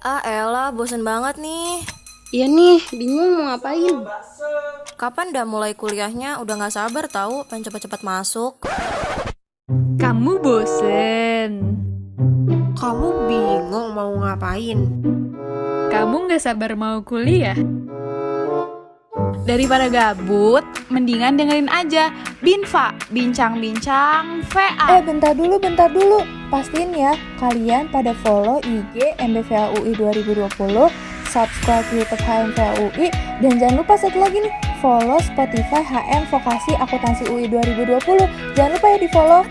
Ah elah, bosen banget nih. Iya nih, bingung mau ngapain. Kapan dah mulai kuliahnya? Udah gak sabar tahu, pengen cepet-cepet masuk. Kamu bosen. Kamu bingung mau ngapain? Kamu gak sabar mau kuliah. Daripada gabut, mendingan dengerin aja Binfa, bincang-bincang VA. Bentar dulu. Pastiin ya, kalian pada follow IG MBVA UI 2020, subscribe YouTube HMVA UI, dan jangan lupa satu lagi nih, follow Spotify HM Vokasi Akuntansi UI 2020. Jangan lupa ya di follow.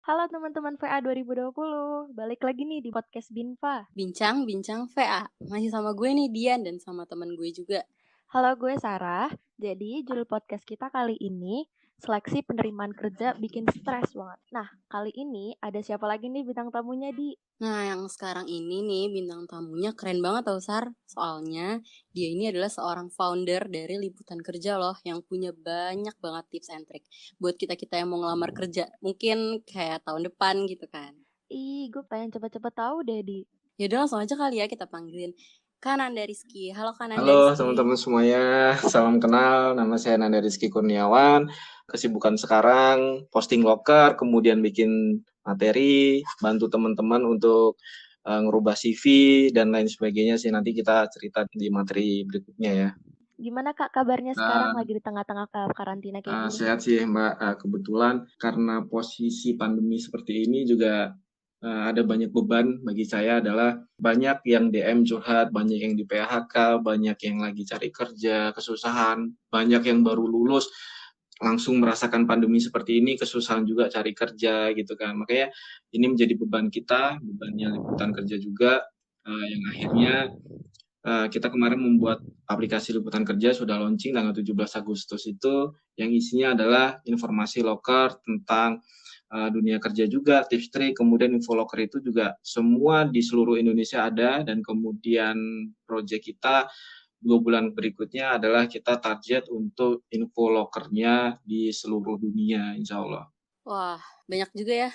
Halo teman-teman VA 2020, balik lagi nih di podcast Binfa. Bincang-bincang VA. Masih sama gue nih Dian dan sama temen gue juga. Halo, gue Sarah. Jadi judul podcast kita kali ini seleksi penerimaan kerja bikin stres banget. Nah, kali ini ada siapa lagi nih bintang tamunya, Di? Nah, yang sekarang ini nih bintang tamunya keren banget tau Sar. Soalnya dia ini adalah seorang founder dari Liputan Kerja loh, yang punya banyak banget tips and trick buat kita-kita yang mau ngelamar kerja. Mungkin kayak tahun depan gitu kan. Gue pengen cepet-cepet tahu deh, Di. Yaudah langsung aja kali ya kita panggilin Kananda Rizky. Halo Kananda Halo Rizky. teman-teman semuanya, salam kenal. Nama saya Nanda Rizky Kurniawan. Kesibukan sekarang posting loker, kemudian bikin materi, bantu teman-teman untuk ngerubah CV dan lain sebagainya sih. Nanti kita cerita di materi berikutnya ya. Gimana Kak kabarnya sekarang lagi di tengah-tengah karantina kayak gini? Sehat sih Mbak. Kebetulan karena posisi pandemi seperti ini juga ada banyak beban bagi saya, adalah banyak yang DM curhat, banyak yang di PHK, banyak yang lagi cari kerja, kesusahan, banyak yang baru lulus langsung merasakan pandemi seperti ini, kesusahan juga cari kerja gitu kan. Makanya ini menjadi beban kita, bebannya Liputan Kerja juga, yang akhirnya kita kemarin membuat aplikasi Liputan Kerja, sudah launching tanggal 17 Agustus itu, yang isinya adalah informasi loker tentang dunia kerja juga, tips trik, kemudian info loker itu juga semua di seluruh Indonesia ada, dan kemudian proyek kita 2 bulan berikutnya adalah kita target untuk info lokernya di seluruh dunia, insya Allah. Wah, banyak juga ya.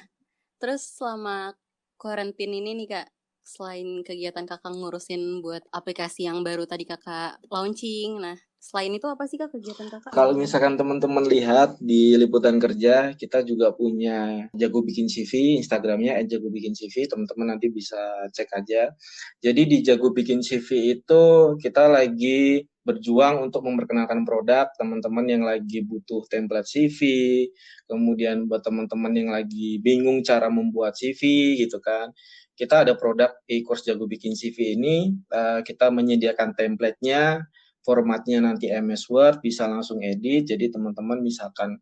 Terus selama karantina ini nih Kak, selain kegiatan kakak ngurusin buat aplikasi yang baru tadi kakak launching, nah selain itu apa sih Kak kegiatan kakak? Kalau misalkan teman-teman lihat di Liputan Kerja, kita juga punya Jago Bikin CV, Instagramnya @jagobikincv, teman-teman nanti bisa cek aja. Jadi di Jago Bikin CV itu kita lagi berjuang untuk memperkenalkan produk, teman-teman yang lagi butuh template CV, kemudian buat teman-teman yang lagi bingung cara membuat CV gitu kan. Kita ada produk e-course Jago Bikin CV ini, kita menyediakan template-nya, formatnya nanti MS Word, bisa langsung edit. Jadi teman-teman misalkan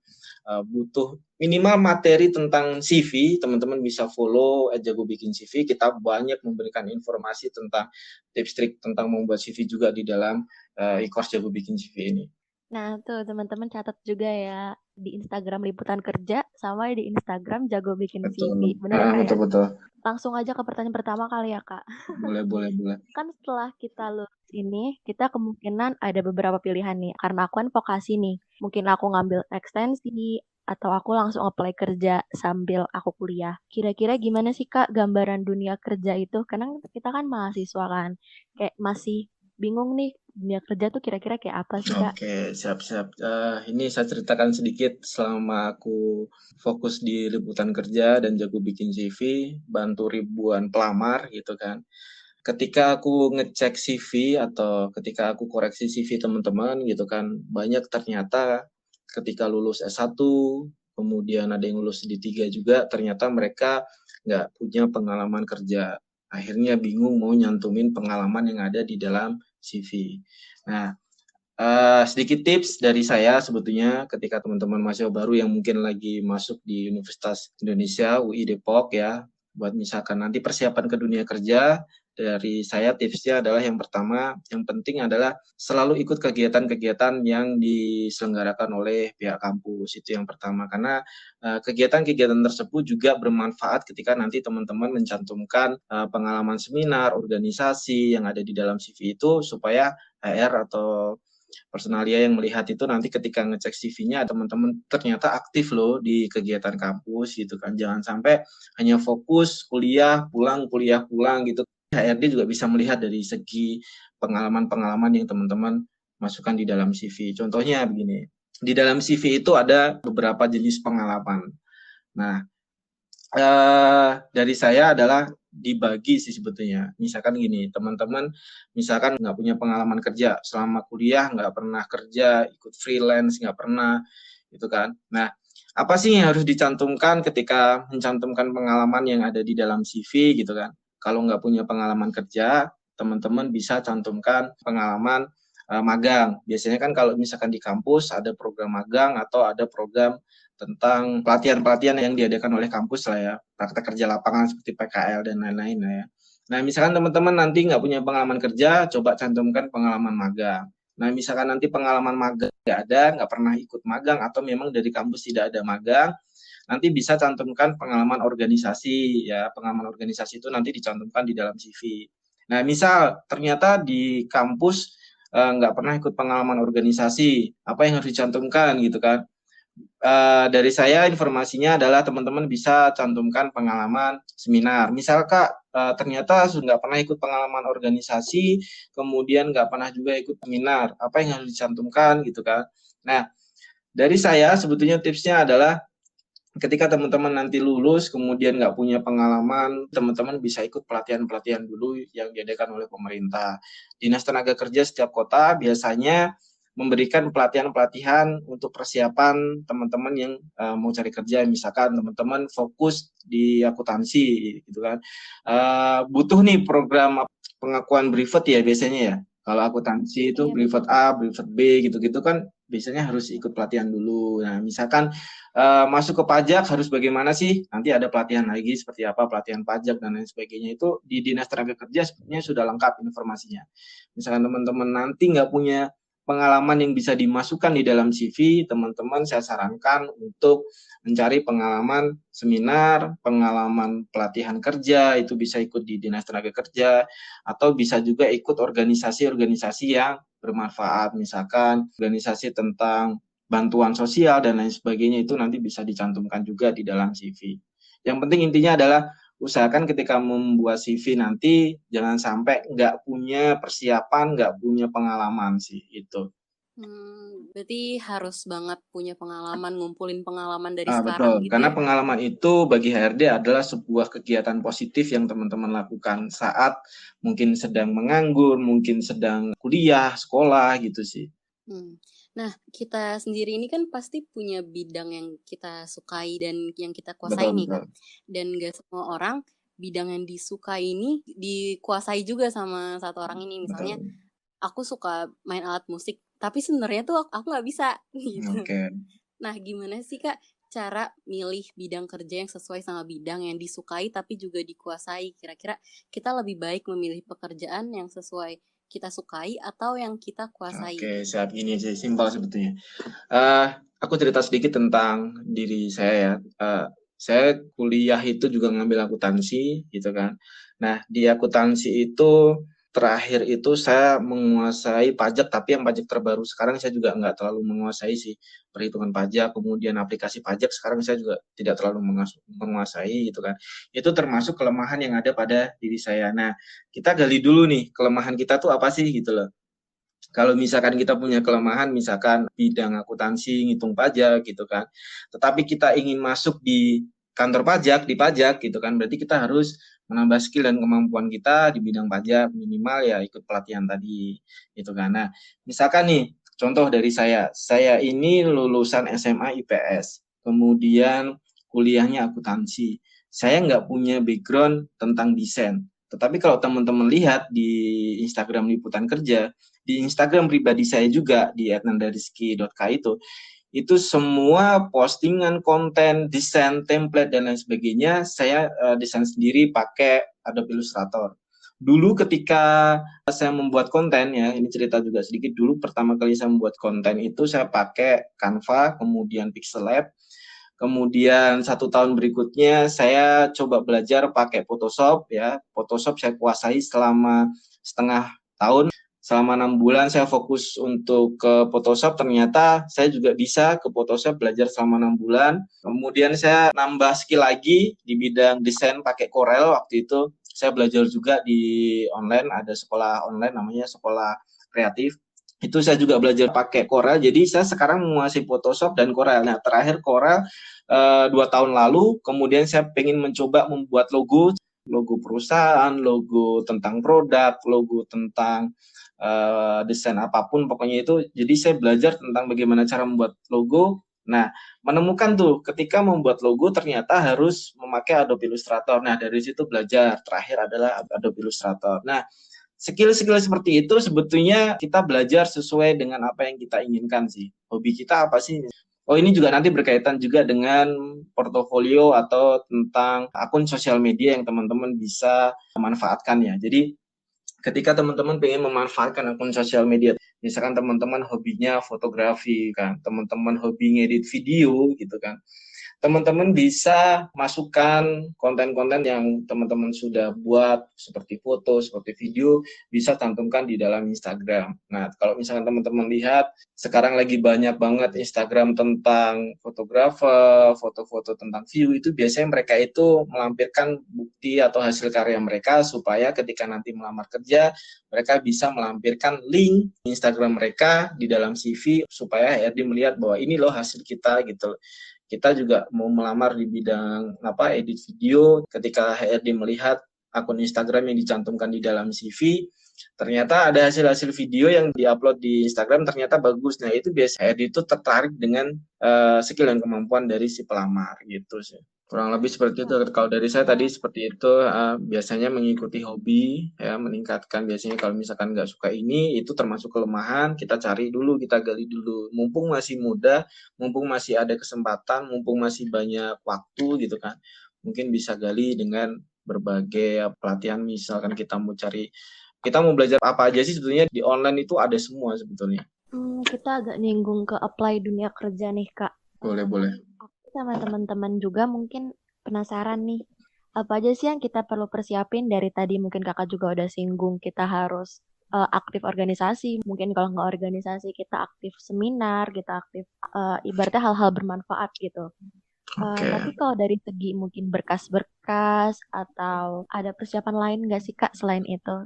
butuh minimal materi tentang CV, teman-teman bisa follow @jago bikin CV. Kita banyak memberikan informasi tentang tips trik tentang membuat CV juga di dalam e-course Jago Bikin CV ini. Nah, tuh teman-teman catat juga ya di Instagram Liputan Kerja sama di Instagram Jago Bikin CV. Bener ya Kak ya? Betul. Langsung aja ke pertanyaan pertama kali ya Kak. Boleh. Kan setelah kita lulus ini, kita kemungkinan ada beberapa pilihan nih. Karena aku kan vokasi nih. Mungkin aku ngambil ekstensi, atau aku langsung apply kerja sambil aku kuliah. Kira-kira gimana sih Kak gambaran dunia kerja itu? Karena kita kan mahasiswa kan. Kayak masih bingung nih, dunia kerja tuh kira-kira kayak apa sih Kak? Oke, siap-siap. Ini saya ceritakan sedikit selama aku fokus di Liputan Kerja dan Jago Bikin CV, bantu ribuan pelamar gitu kan. Ketika aku ngecek CV atau ketika aku koreksi CV teman-teman gitu kan, banyak ternyata ketika lulus S1, kemudian ada yang lulus D3 juga, ternyata mereka nggak punya pengalaman kerja. Akhirnya bingung mau nyantumin pengalaman yang ada di dalam CV. Nah, sedikit tips dari saya sebetulnya ketika teman-teman mahasiswa baru yang mungkin lagi masuk di Universitas Indonesia, UI Depok ya, buat misalkan nanti persiapan ke dunia kerja, dari saya tipsnya adalah yang pertama, yang penting adalah selalu ikut kegiatan-kegiatan yang diselenggarakan oleh pihak kampus, itu yang pertama. Karena kegiatan-kegiatan tersebut juga bermanfaat ketika nanti teman-teman mencantumkan pengalaman seminar, organisasi yang ada di dalam CV itu, supaya HR atau Personalia yang melihat itu nanti ketika ngecek CV-nya teman-teman ternyata aktif loh di kegiatan kampus gitu kan. Jangan sampai hanya fokus kuliah pulang gitu. HRD juga bisa melihat dari segi pengalaman-pengalaman yang teman-teman masukkan di dalam CV. Contohnya begini, di dalam CV itu ada beberapa jenis pengalaman. Nah, dari saya adalah dibagi sih sebetulnya. Misalkan gini, teman-teman misalkan nggak punya pengalaman kerja selama kuliah, nggak pernah kerja, ikut freelance, nggak pernah, gitu kan. Nah, apa sih yang harus dicantumkan ketika mencantumkan pengalaman yang ada di dalam CV gitu kan? Kalau nggak punya pengalaman kerja, teman-teman bisa cantumkan pengalaman magang. Biasanya kan kalau misalkan di kampus ada program magang atau ada program tentang pelatihan-pelatihan yang diadakan oleh kampus lah ya, praktek kerja lapangan seperti PKL dan lain-lain lah ya. Nah, misalkan teman-teman nanti nggak punya pengalaman kerja, coba cantumkan pengalaman magang. Nah, misalkan nanti pengalaman magang nggak ada, nggak pernah ikut magang, atau memang dari kampus tidak ada magang, nanti bisa cantumkan pengalaman organisasi ya. Pengalaman organisasi itu nanti dicantumkan di dalam CV. Nah, misal ternyata di kampus nggak pernah ikut pengalaman organisasi, apa yang harus dicantumkan gitu kan? Dari saya informasinya adalah teman-teman bisa cantumkan pengalaman seminar. Misal Kak, ternyata sudah nggak pernah ikut pengalaman organisasi, kemudian nggak pernah juga ikut seminar, apa yang harus dicantumkan gitu kan. Nah, dari saya sebetulnya tipsnya adalah ketika teman-teman nanti lulus kemudian nggak punya pengalaman, teman-teman bisa ikut pelatihan-pelatihan dulu yang diadakan oleh pemerintah. Dinas Tenaga Kerja setiap kota biasanya memberikan pelatihan-pelatihan untuk persiapan teman-teman yang mau cari kerja. Misalkan teman-teman fokus di akuntansi gitu kan, butuh nih program pengakuan brevet ya biasanya ya. Kalau akuntansi itu Iya, brevet betul. A, brevet B gitu-gitu kan biasanya harus ikut pelatihan dulu. Nah, misalkan masuk ke pajak harus bagaimana sih? Nanti ada pelatihan lagi seperti apa pelatihan pajak dan lain sebagainya. Itu di Dinas Tenaga Kerja sebenarnya sudah lengkap informasinya. Misalkan teman-teman nanti nggak punya pengalaman yang bisa dimasukkan di dalam CV, teman-teman saya sarankan untuk mencari pengalaman seminar, pengalaman pelatihan kerja, itu bisa ikut di Dinas Tenaga Kerja, atau bisa juga ikut organisasi-organisasi yang bermanfaat, misalkan organisasi tentang bantuan sosial dan lain sebagainya, itu nanti bisa dicantumkan juga di dalam CV. Yang penting intinya adalah usahakan ketika membuat CV nanti jangan sampai nggak punya persiapan, nggak punya pengalaman sih itu. Berarti harus banget punya pengalaman, ngumpulin pengalaman dari sekarang Betul, gitu karena ya. pengalaman itu bagi HRD adalah sebuah kegiatan positif yang teman-teman lakukan saat mungkin sedang menganggur, mungkin sedang kuliah, sekolah gitu sih. Hmm. Nah, kita sendiri ini kan pasti punya bidang yang kita sukai dan yang kita kuasai Betul, nih, Kak. betul. Dan gak semua orang bidang yang disukai ini dikuasai juga sama satu orang ini. Misalnya, Betul. aku suka main alat musik, tapi sebenarnya tuh aku nggak bisa gitu. Oke. Nah, gimana sih Kak cara milih bidang kerja yang sesuai sama bidang yang disukai tapi juga dikuasai? Kira-kira kita lebih baik memilih pekerjaan yang sesuai kita sukai atau yang kita kuasai? Oke, siap. Ini sih simpel sebetulnya. Aku cerita sedikit tentang diri saya ya. Saya kuliah itu juga ngambil akuntansi gitu kan. Nah, di akuntansi itu terakhir itu saya menguasai pajak, tapi yang pajak terbaru sekarang saya juga nggak terlalu menguasai sih, perhitungan pajak, kemudian aplikasi pajak sekarang saya juga tidak terlalu menguasai gitu kan. Itu termasuk kelemahan yang ada pada diri saya. Nah, kita gali dulu nih kelemahan kita tuh apa sih gitu loh. Kalau misalkan kita punya kelemahan, misalkan bidang akuntansi, ngitung pajak gitu kan, tetapi kita ingin masuk di kantor pajak, di pajak gitu kan, berarti kita harus menambah skill dan kemampuan kita di bidang pajak, minimal ya ikut pelatihan tadi gitu kan. Nah, misalkan nih, contoh dari saya ini lulusan SMA IPS, kemudian kuliahnya akuntansi. Saya nggak punya background tentang desain. Tetapi kalau teman-teman lihat di Instagram Liputan Kerja, di Instagram pribadi saya juga di @nandariski.k itu semua postingan konten, desain, template dan lain sebagainya saya desain sendiri pakai Adobe Illustrator. Dulu ketika saya membuat konten ya, ini cerita juga sedikit, dulu pertama kali saya membuat konten itu saya pakai Canva, kemudian Pixel Lab. Kemudian 1 tahun berikutnya saya coba belajar pakai Photoshop ya. Photoshop saya kuasai selama setengah tahun. selama 6 bulan saya fokus untuk ke Photoshop, ternyata saya juga bisa ke Photoshop belajar selama 6 bulan. Kemudian saya nambah skill lagi di bidang desain pakai Corel. Waktu itu saya belajar juga di online, ada sekolah online namanya Sekolah Kreatif. Itu saya juga belajar pakai Corel, jadi saya sekarang menguasai Photoshop dan Corel. Nah, terakhir Corel 2 tahun lalu, kemudian saya pengen mencoba membuat logo perusahaan, logo tentang produk, logo tentang desain apapun pokoknya itu. Jadi saya belajar tentang bagaimana cara membuat logo. Nah, menemukan tuh ketika membuat logo ternyata harus memakai Adobe Illustrator. Nah, dari situ belajar. Terakhir adalah Adobe Illustrator. Nah, skill-skill seperti itu sebetulnya kita belajar sesuai dengan apa yang kita inginkan sih. Hobi kita apa sih? Oh, ini juga nanti berkaitan juga dengan portofolio atau tentang akun sosial media yang teman-teman bisa manfaatkan ya. Jadi ketika teman-teman pengen memanfaatkan akun sosial media, misalkan teman-teman hobinya fotografi kan, teman-teman hobi ngedit video gitu kan, teman-teman bisa masukkan konten-konten yang teman-teman sudah buat seperti foto, seperti video, bisa cantumkan di dalam Instagram. Nah, kalau misalkan teman-teman lihat, sekarang lagi banyak banget Instagram tentang fotografer, foto-foto tentang view, itu biasanya mereka itu melampirkan bukti atau hasil karya mereka supaya ketika nanti melamar kerja, mereka bisa melampirkan link Instagram mereka di dalam CV supaya HRD melihat bahwa ini loh hasil kita gitu. Kita juga mau melamar di bidang edit video, ketika HRD melihat akun Instagram yang dicantumkan di dalam CV, ternyata ada hasil-hasil video yang diupload di Instagram ternyata bagus. Nah, itu biasanya HRD itu tertarik dengan skill dan kemampuan dari si pelamar gitu sih. Kurang lebih seperti itu. Kalau dari saya tadi seperti itu, biasanya mengikuti hobi, ya, meningkatkan. Biasanya kalau misalkan nggak suka ini, itu termasuk kelemahan, kita cari dulu, kita gali dulu. Mumpung masih muda, mumpung masih ada kesempatan, mumpung masih banyak waktu gitu kan, mungkin bisa gali dengan berbagai pelatihan. Misalkan kita mau belajar apa aja sih sebetulnya di online itu ada semua sebetulnya. Kita agak nyinggung ke apply dunia kerja nih, Kak. Boleh. Aku sama teman-teman juga mungkin penasaran nih, apa aja sih yang kita perlu persiapin dari tadi? Mungkin kakak juga udah singgung, kita harus aktif organisasi. Mungkin kalau nggak organisasi, kita aktif seminar, kita aktif ibaratnya hal-hal bermanfaat gitu. Tapi kalau dari segi mungkin berkas-berkas atau ada persiapan lain nggak sih, Kak, selain itu?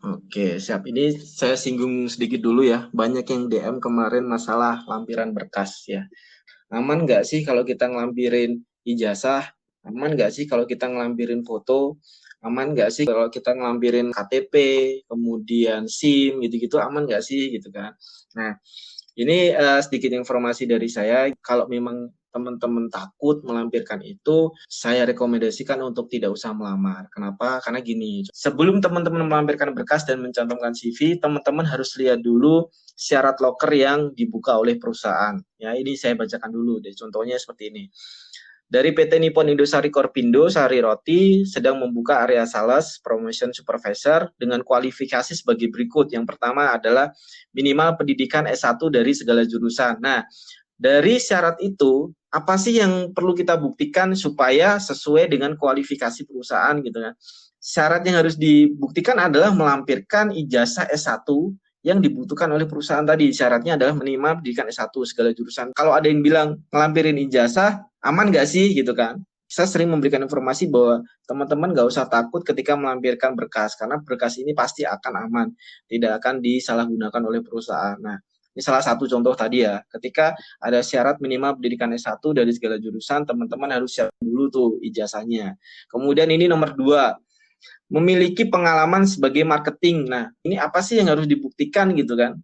Oke, siap. Ini saya singgung sedikit dulu ya. Banyak yang DM kemarin masalah lampiran berkas ya. Aman nggak sih kalau kita ngelampirin ijazah? Aman nggak sih kalau kita ngelampirin foto? Aman nggak sih kalau kita ngelampirin KTP, kemudian SIM, gitu-gitu, aman nggak sih gitu kan? Nah, ini sedikit informasi dari saya. Kalau memang teman-teman takut melampirkan itu, saya rekomendasikan untuk tidak usah melamar. Kenapa? Karena gini, sebelum teman-teman melampirkan berkas dan mencantumkan CV, teman-teman harus lihat dulu syarat loker yang dibuka oleh perusahaan. Ya, ini saya bacakan dulu deh. Contohnya seperti ini. Dari PT Nippon Indosari Korpindo, Sari Roti sedang membuka area sales promotion supervisor dengan kualifikasi sebagai berikut. Yang pertama adalah minimal pendidikan S1 dari segala jurusan. Nah, dari syarat itu, apa sih yang perlu kita buktikan supaya sesuai dengan kualifikasi perusahaan gitu kan? Syarat yang harus dibuktikan adalah melampirkan ijazah S1 yang dibutuhkan oleh perusahaan tadi. Syaratnya adalah minimal pendidikan S1 segala jurusan. Kalau ada yang bilang ngelampirin ijazah, aman nggak sih gitu kan? Saya sering memberikan informasi bahwa teman-teman nggak usah takut ketika melampirkan berkas, karena berkas ini pasti akan aman, tidak akan disalahgunakan oleh perusahaan. Nah, ini salah satu contoh tadi ya, ketika ada syarat minimal pendidikan S1 dari segala jurusan, teman-teman harus siapin dulu tuh ijazahnya. Kemudian ini nomor 2, memiliki pengalaman sebagai marketing. Nah, ini apa sih yang harus dibuktikan gitu kan?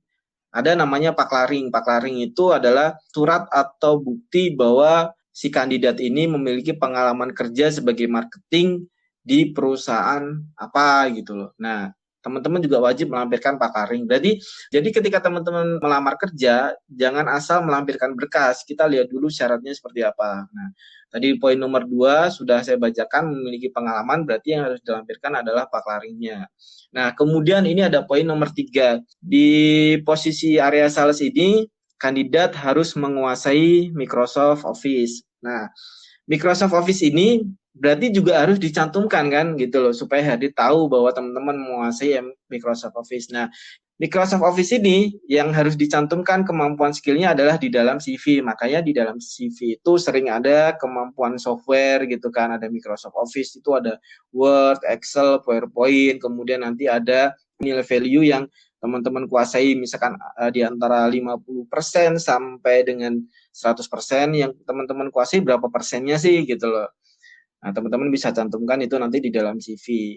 Ada namanya paklaring. Paklaring itu adalah surat atau bukti bahwa si kandidat ini memiliki pengalaman kerja sebagai marketing di perusahaan apa gitu loh. Nah, teman-teman juga wajib melampirkan paklaring. Jadi ketika teman-teman melamar kerja, jangan asal melampirkan berkas. Kita lihat dulu syaratnya seperti apa. Nah, tadi poin nomor 2 sudah saya bacakan, memiliki pengalaman, berarti yang harus dilampirkan adalah paklaringnya. Nah, kemudian ini ada poin nomor 3. Di posisi area sales ini, kandidat harus menguasai Microsoft Office. Nah, Microsoft Office ini berarti juga harus dicantumkan kan gitu loh, supaya HRD tahu bahwa teman-teman menguasai Microsoft Office. Nah, Microsoft Office ini yang harus dicantumkan kemampuan skillnya adalah di dalam CV. Makanya di dalam CV itu sering ada kemampuan software gitu kan. Ada Microsoft Office, itu ada Word, Excel, PowerPoint, kemudian nanti ada nilai value yang teman-teman kuasai, misalkan di antara 50% sampai dengan 100%, yang teman-teman kuasai berapa persennya sih gitu loh. Nah, teman-teman bisa cantumkan itu nanti di dalam CV.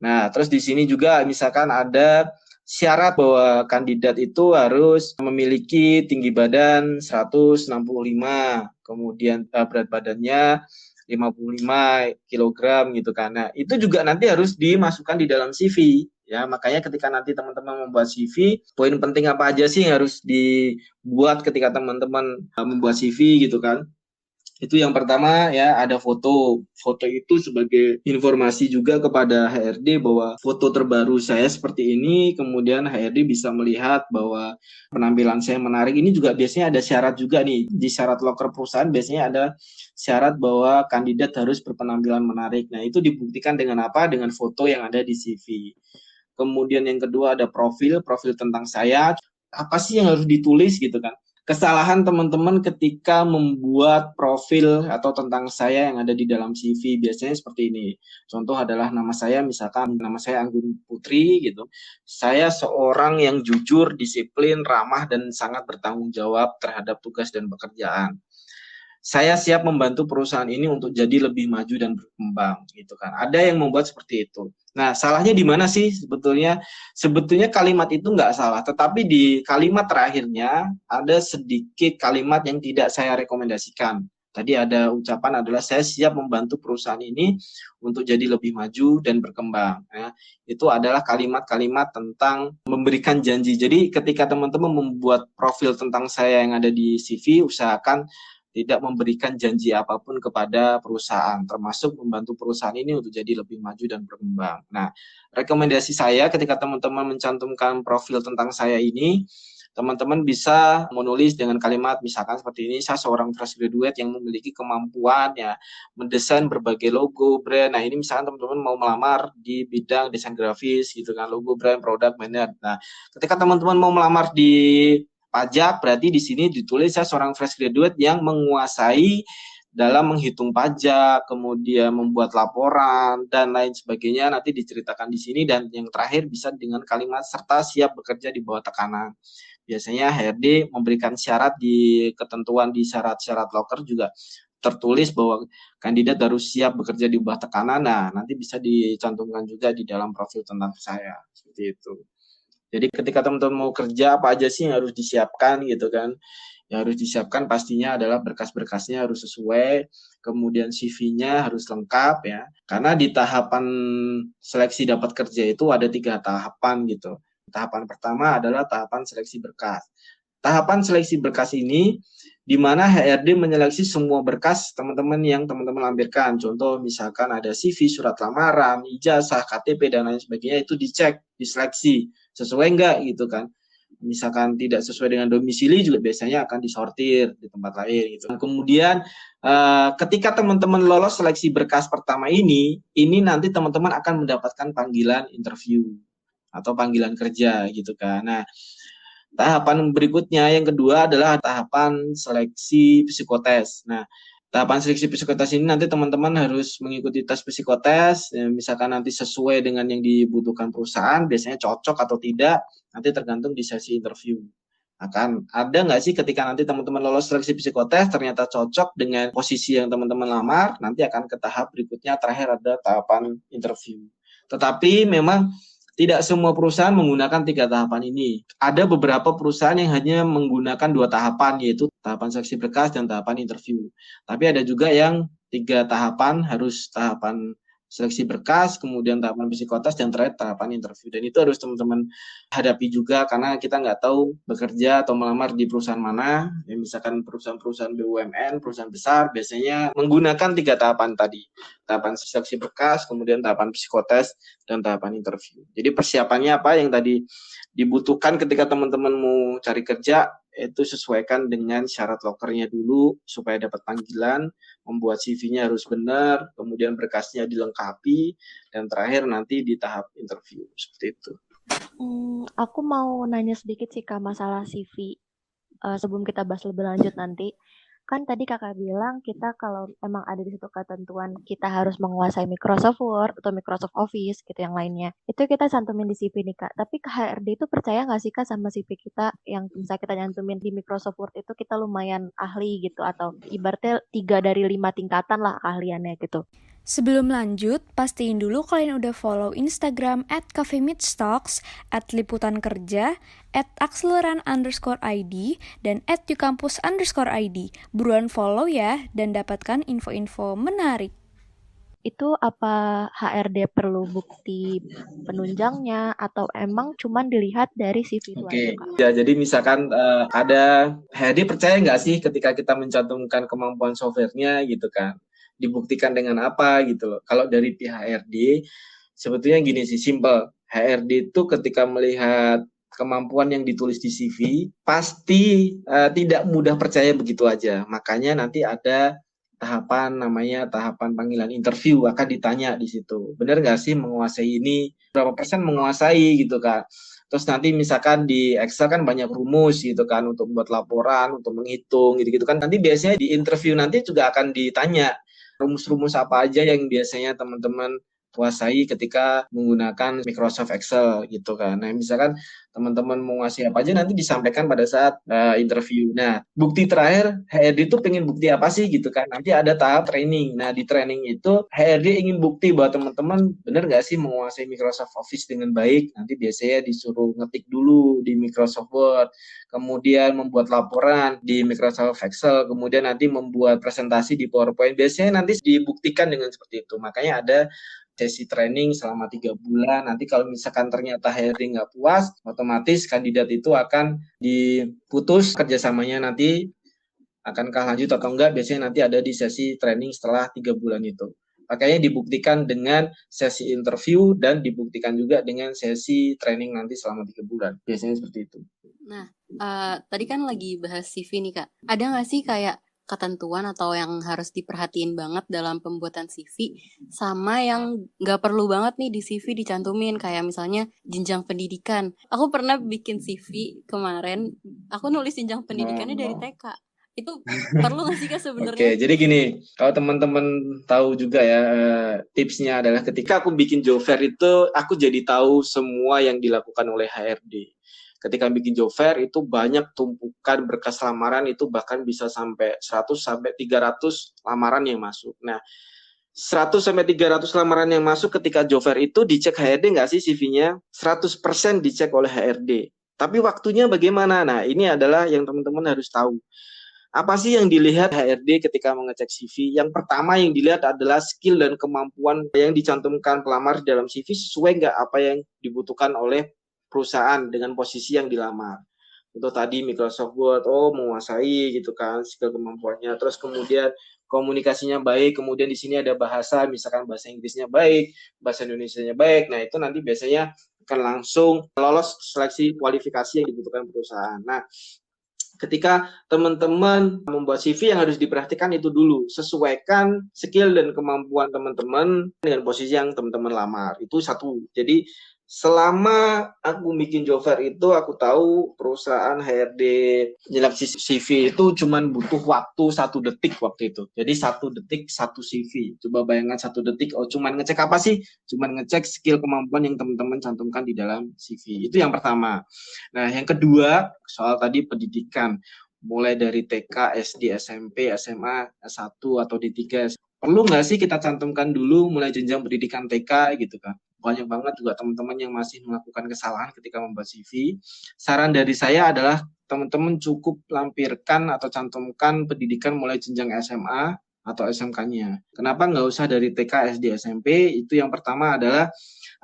Nah, terus di sini juga misalkan ada syarat bahwa kandidat itu harus memiliki tinggi badan 165, kemudian berat badannya 55 kilogram gitu kan. Nah, itu juga nanti harus dimasukkan di dalam CV. Ya, makanya ketika nanti teman-teman membuat CV, poin penting apa aja sih yang harus dibuat ketika teman-teman membuat CV gitu kan. Itu yang pertama ya, ada foto. Foto itu sebagai informasi juga kepada HRD bahwa foto terbaru saya seperti ini, kemudian HRD bisa melihat bahwa penampilan saya menarik. Ini juga biasanya ada syarat juga nih, di syarat loker perusahaan biasanya ada syarat bahwa kandidat harus berpenampilan menarik. Nah, itu dibuktikan dengan apa? Dengan foto yang ada di CV. Kemudian yang kedua ada profil tentang saya. Apa sih yang harus ditulis gitu kan? Kesalahan teman-teman ketika membuat profil atau tentang saya yang ada di dalam CV biasanya seperti ini. Contoh adalah nama saya, misalkan nama saya Anggun Putri gitu. Saya seorang yang jujur, disiplin, ramah, dan sangat bertanggung jawab terhadap tugas dan pekerjaan. Saya siap membantu perusahaan ini untuk jadi lebih maju dan berkembang gitu kan. Ada yang membuat seperti itu. Nah, salahnya di mana sih sebetulnya? Sebetulnya kalimat itu nggak salah, tetapi di kalimat terakhirnya ada sedikit kalimat yang tidak saya rekomendasikan. Tadi ada ucapan adalah saya siap membantu perusahaan ini untuk jadi lebih maju dan berkembang. Ya, itu adalah kalimat-kalimat tentang memberikan janji. Jadi ketika teman-teman membuat profil tentang saya yang ada di CV, usahakan tidak memberikan janji apapun kepada perusahaan, termasuk membantu perusahaan ini untuk jadi lebih maju dan berkembang. Nah, rekomendasi saya ketika teman-teman mencantumkan profil tentang saya ini, teman-teman bisa menulis dengan kalimat misalkan seperti ini, saya seorang fresh graduate yang memiliki kemampuan ya mendesain berbagai logo brand. Nah, ini misalkan teman-teman mau melamar di bidang desain grafis gitu kan, logo brand, product manager. Nah, ketika teman-teman mau melamar di pajak, berarti di sini ditulis saya seorang fresh graduate yang menguasai dalam menghitung pajak, kemudian membuat laporan dan lain sebagainya, nanti diceritakan di sini. Dan yang terakhir bisa dengan kalimat serta siap bekerja di bawah tekanan. Biasanya HRD memberikan syarat di ketentuan di syarat-syarat loker juga tertulis bahwa kandidat harus siap bekerja di bawah tekanan. Nah, nanti bisa dicantumkan juga di dalam profil tentang saya, seperti itu. Jadi ketika teman-teman mau kerja, apa aja sih yang harus disiapkan gitu kan. Yang harus disiapkan pastinya adalah berkas-berkasnya harus sesuai, kemudian CV-nya harus lengkap ya. Karena di tahapan seleksi dapat kerja itu ada 3 tahapan gitu. Tahapan pertama adalah tahapan seleksi berkas. Tahapan seleksi berkas ini di mana HRD menyeleksi semua berkas teman-teman yang teman-teman lampirkan. Contoh misalkan ada CV, surat lamaran, ijazah, KTP, dan lain sebagainya, itu dicek, diseleksi. Sesuai enggak gitu kan. Misalkan tidak sesuai dengan domisili juga biasanya akan disortir di tempat lain gitu. Kemudian ketika teman-teman lolos seleksi berkas pertama ini nanti teman-teman akan mendapatkan panggilan interview atau panggilan kerja gitu kan. Nah, tahapan berikutnya yang kedua adalah tahapan seleksi psikotes. Nah, tahapan seleksi psikotes ini nanti teman-teman harus mengikuti tes psikotes, ya, misalkan nanti sesuai dengan yang dibutuhkan perusahaan, biasanya cocok atau tidak, nanti tergantung di sesi interview. Akan ada nggak sih ketika nanti teman-teman lolos seleksi psikotes, ternyata cocok dengan posisi yang teman-teman lamar, nanti akan ke tahap berikutnya, terakhir ada tahapan interview. Tetapi memang tidak semua perusahaan menggunakan 3 tahapan ini. Ada beberapa perusahaan yang hanya menggunakan 2 tahapan, yaitu tahapan seleksi berkas dan tahapan interview. Tapi ada juga yang 3 tahapan, harus tahapan seleksi berkas, kemudian tahapan psikotes, dan terakhir tahapan interview. Dan itu harus teman-teman hadapi juga, karena kita nggak tahu bekerja atau melamar di perusahaan mana. Ya, misalkan perusahaan-perusahaan BUMN, perusahaan besar, biasanya menggunakan 3 tahapan tadi. Tahapan seleksi berkas, kemudian tahapan psikotes, dan tahapan interview. Jadi persiapannya apa yang tadi dibutuhkan ketika teman-teman mau cari kerja, itu sesuaikan dengan syarat lokernya dulu supaya dapat panggilan, membuat CV-nya harus benar, kemudian berkasnya dilengkapi, dan terakhir nanti di tahap interview, seperti itu. Aku mau nanya sedikit sih Kak masalah CV. Sebelum kita bahas lebih lanjut nanti. Kan tadi Kakak bilang kita kalau emang ada di situ ketentuan kita harus menguasai Microsoft Word atau Microsoft Office gitu yang lainnya. Itu kita cantumin di CV nih Kak. Tapi ke HRD itu percaya nggak sih Kak sama CV kita yang misalnya kita nyantumin di Microsoft Word itu kita lumayan ahli gitu atau ibaratnya 3 dari 5 tingkatan lah keahliannya gitu. Sebelum lanjut, pastiin dulu kalian udah follow Instagram @cafemeetstocks, @liputankerja, @akseleran_id, dan @yukampus_id. Buruan follow ya, dan dapatkan info-info menarik. Itu apa HRD perlu bukti penunjangnya atau emang cuman dilihat dari CV itu aja Oke, Kak? ya jadi misalkan ada HRD percaya nggak sih ketika kita mencantumkan kemampuan softwarenya gitu kan, dibuktikan dengan apa gitu loh. Kalau dari pihak HRD sebetulnya gini sih, simple. HRD itu ketika melihat kemampuan yang ditulis di CV pasti tidak mudah percaya begitu aja. Makanya nanti ada tahapan namanya tahapan panggilan interview, akan ditanya di situ. Benar nggak sih menguasai ini? Berapa persen menguasai gitu kan? Terus nanti misalkan di Excel kan banyak rumus gitu kan untuk membuat laporan, untuk menghitung gitu-gitu kan. Nanti biasanya di interview nanti juga akan ditanya rumus-rumus apa aja yang biasanya teman-teman kuasai ketika menggunakan Microsoft Excel gitu kan. Nah, misalkan teman-teman mau ngasih apa aja nanti disampaikan pada saat interview. Nah, bukti terakhir HRD itu pengen bukti apa sih gitu kan. Nanti ada tahap training. Nah, di training itu HRD ingin bukti bahwa teman-teman benar nggak sih menguasai Microsoft Office dengan baik. Nanti biasanya disuruh ngetik dulu di Microsoft Word, kemudian membuat laporan di Microsoft Excel, kemudian nanti membuat presentasi di PowerPoint. Biasanya nanti dibuktikan dengan seperti itu. Makanya ada sesi training selama 3 bulan. Nanti kalau misalkan ternyata HRD nggak puas, otomatis kandidat itu akan diputus kerjasamanya, nanti akankah lanjut atau enggak. Biasanya nanti ada di sesi training setelah 3 bulan itu. Makanya dibuktikan dengan sesi interview dan dibuktikan juga dengan sesi training nanti selama 3 bulan. Biasanya seperti itu. Nah, tadi kan lagi bahas CV nih Kak. Ada nggak sih kayak ketentuan atau yang harus diperhatiin banget dalam pembuatan CV sama yang nggak perlu banget nih di CV dicantumin, kayak misalnya jenjang pendidikan. Aku pernah bikin CV kemarin, aku nulis jenjang pendidikannya dari TK. Itu perlu nggak sih Kak Oke, sebenarnya? jadi gini, kalau teman-teman tahu juga ya, tipsnya adalah ketika aku bikin job fair itu, aku jadi tahu semua yang dilakukan oleh HRD. Ketika bikin job fair itu banyak tumpukan berkas lamaran, itu bahkan bisa sampai 100 sampai 300 lamaran yang masuk. Nah, 100 sampai 300 lamaran yang masuk ketika job fair itu dicek HRD nggak sih CV-nya? 100% dicek oleh HRD. Tapi waktunya bagaimana? Nah, ini adalah yang teman-teman harus tahu. Apa sih yang dilihat HRD ketika mengecek CV? Yang pertama yang dilihat adalah skill dan kemampuan yang dicantumkan pelamar dalam CV sesuai nggak apa yang dibutuhkan oleh perusahaan dengan posisi yang dilamar. Untuk tadi Microsoft Word, menguasai gitu kan skill kemampuannya. Terus kemudian komunikasinya baik, kemudian di sini ada bahasa, misalkan bahasa Inggrisnya baik, bahasa Indonesianya baik. Nah, itu nanti biasanya akan langsung lolos seleksi kualifikasi yang dibutuhkan perusahaan. Nah, ketika teman-teman membuat CV yang harus diperhatikan itu dulu, sesuaikan skill dan kemampuan teman-teman dengan posisi yang teman-teman lamar. Itu satu. Jadi selama aku bikin job fair itu, aku tahu perusahaan HRD nyeleksi CV itu cuman butuh waktu 1 detik waktu itu. Jadi 1 detik 1 CV. Coba bayangkan 1 detik, cuman ngecek apa sih? Cuman ngecek skill kemampuan yang teman-teman cantumkan di dalam CV. Itu yang pertama. Nah, yang kedua, soal tadi pendidikan. Mulai dari TK, SD, SMP, SMA, S1, atau D3. Perlu nggak sih kita cantumkan dulu mulai jenjang pendidikan TK gitu kan? Banyak banget juga teman-teman yang masih melakukan kesalahan ketika membuat CV. Saran dari saya adalah teman-teman cukup lampirkan atau cantumkan pendidikan mulai jenjang SMA atau SMK-nya. Kenapa nggak usah dari TK, SD, SMP? Itu yang pertama adalah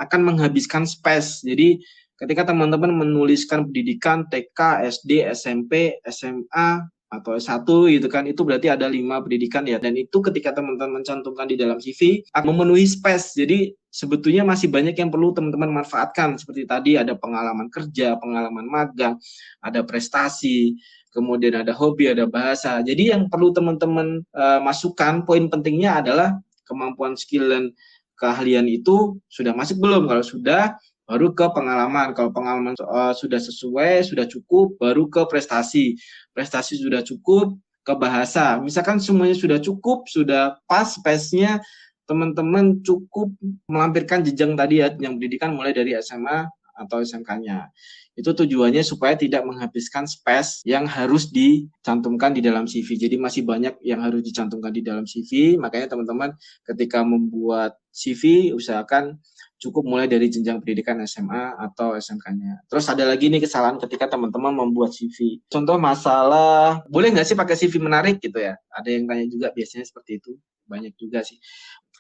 akan menghabiskan space. Jadi ketika teman-teman menuliskan pendidikan TK, SD, SMP, SMA, atau S1 gitu kan, itu berarti ada 5 pendidikan ya, dan itu ketika teman-teman mencantumkan di dalam CV akan memenuhi space. Jadi sebetulnya masih banyak yang perlu teman-teman manfaatkan, seperti tadi ada pengalaman kerja, pengalaman magang, ada prestasi, kemudian ada hobi, ada bahasa. Jadi yang perlu teman-teman masukkan, poin pentingnya adalah kemampuan skill dan keahlian itu sudah masuk belum? Kalau sudah, baru ke pengalaman. Kalau pengalaman sudah sesuai, sudah cukup, baru ke prestasi. Prestasi sudah cukup, ke bahasa. Misalkan semuanya sudah cukup, sudah pas pace-nya, teman-teman cukup melampirkan jenjang tadi ya, yang pendidikan mulai dari SMA atau SMK-nya. Itu tujuannya supaya tidak menghabiskan space yang harus dicantumkan di dalam CV. Jadi masih banyak yang harus dicantumkan di dalam CV, makanya teman-teman ketika membuat CV usahakan cukup mulai dari jenjang pendidikan SMA atau SMK-nya. Terus ada lagi nih kesalahan ketika teman-teman membuat CV. Contoh masalah, boleh nggak sih pakai CV menarik gitu ya? Ada yang tanya juga, biasanya seperti itu. Banyak juga sih.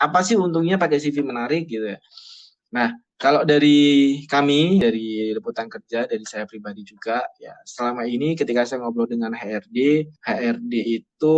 Apa sih untungnya pakai CV menarik gitu ya? Nah, kalau dari kami, dari Liputan Kerja, dari saya pribadi juga, ya selama ini ketika saya ngobrol dengan HRD itu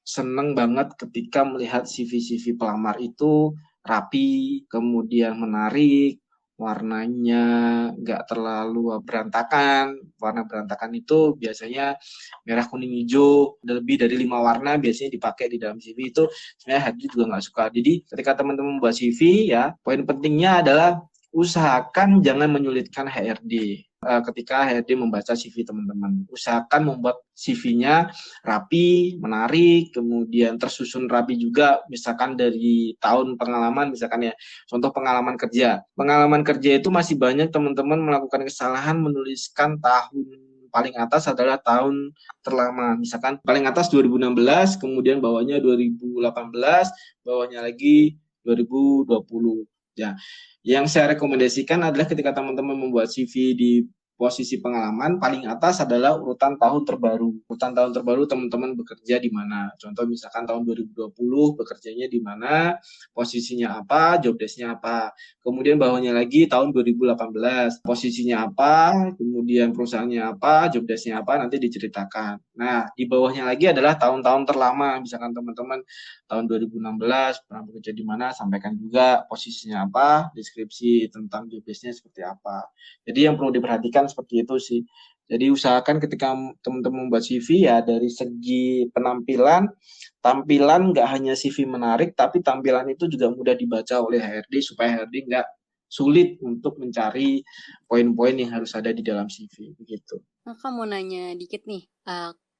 seneng banget ketika melihat CV-CV pelamar itu rapi, kemudian menarik, warnanya nggak terlalu berantakan. Warna berantakan itu biasanya merah, kuning, hijau, lebih dari 5 warna biasanya dipakai di dalam CV itu. Sebenarnya HRD juga nggak suka. Jadi ketika teman-teman membuat CV ya, poin pentingnya adalah usahakan jangan menyulitkan HRD. Ketika HRD membaca CV teman-teman, usahakan membuat CV-nya rapi, menarik, kemudian tersusun rapi juga, misalkan dari tahun pengalaman, misalkan ya, contoh pengalaman kerja. Pengalaman kerja itu masih banyak teman-teman melakukan kesalahan menuliskan tahun paling atas adalah tahun terlama. Misalkan paling atas 2016, kemudian bawahnya 2018, bawahnya lagi 2020. Ya, yang saya rekomendasikan adalah ketika teman-teman membuat CV di posisi pengalaman, paling atas adalah urutan tahun terbaru. Urutan tahun terbaru teman-teman bekerja di mana. Contoh misalkan tahun 2020 bekerjanya di mana, posisinya apa, job desk-nya apa. Kemudian bawahnya lagi tahun 2018, posisinya apa, kemudian perusahaannya apa, job desk-nya apa, nanti diceritakan. Nah, di bawahnya lagi adalah tahun-tahun terlama. Misalkan teman-teman tahun 2016 pernah bekerja di mana, sampaikan juga posisinya apa, deskripsi tentang job desk-nya seperti apa. Jadi yang perlu diperhatikan seperti itu sih. Jadi usahakan ketika teman-teman membuat CV ya dari segi penampilan, tampilan nggak hanya CV menarik, tapi tampilan itu juga mudah dibaca oleh HRD supaya HRD nggak sulit untuk mencari poin-poin yang harus ada di dalam CV begitu. Nah, Kak mau nanya dikit nih,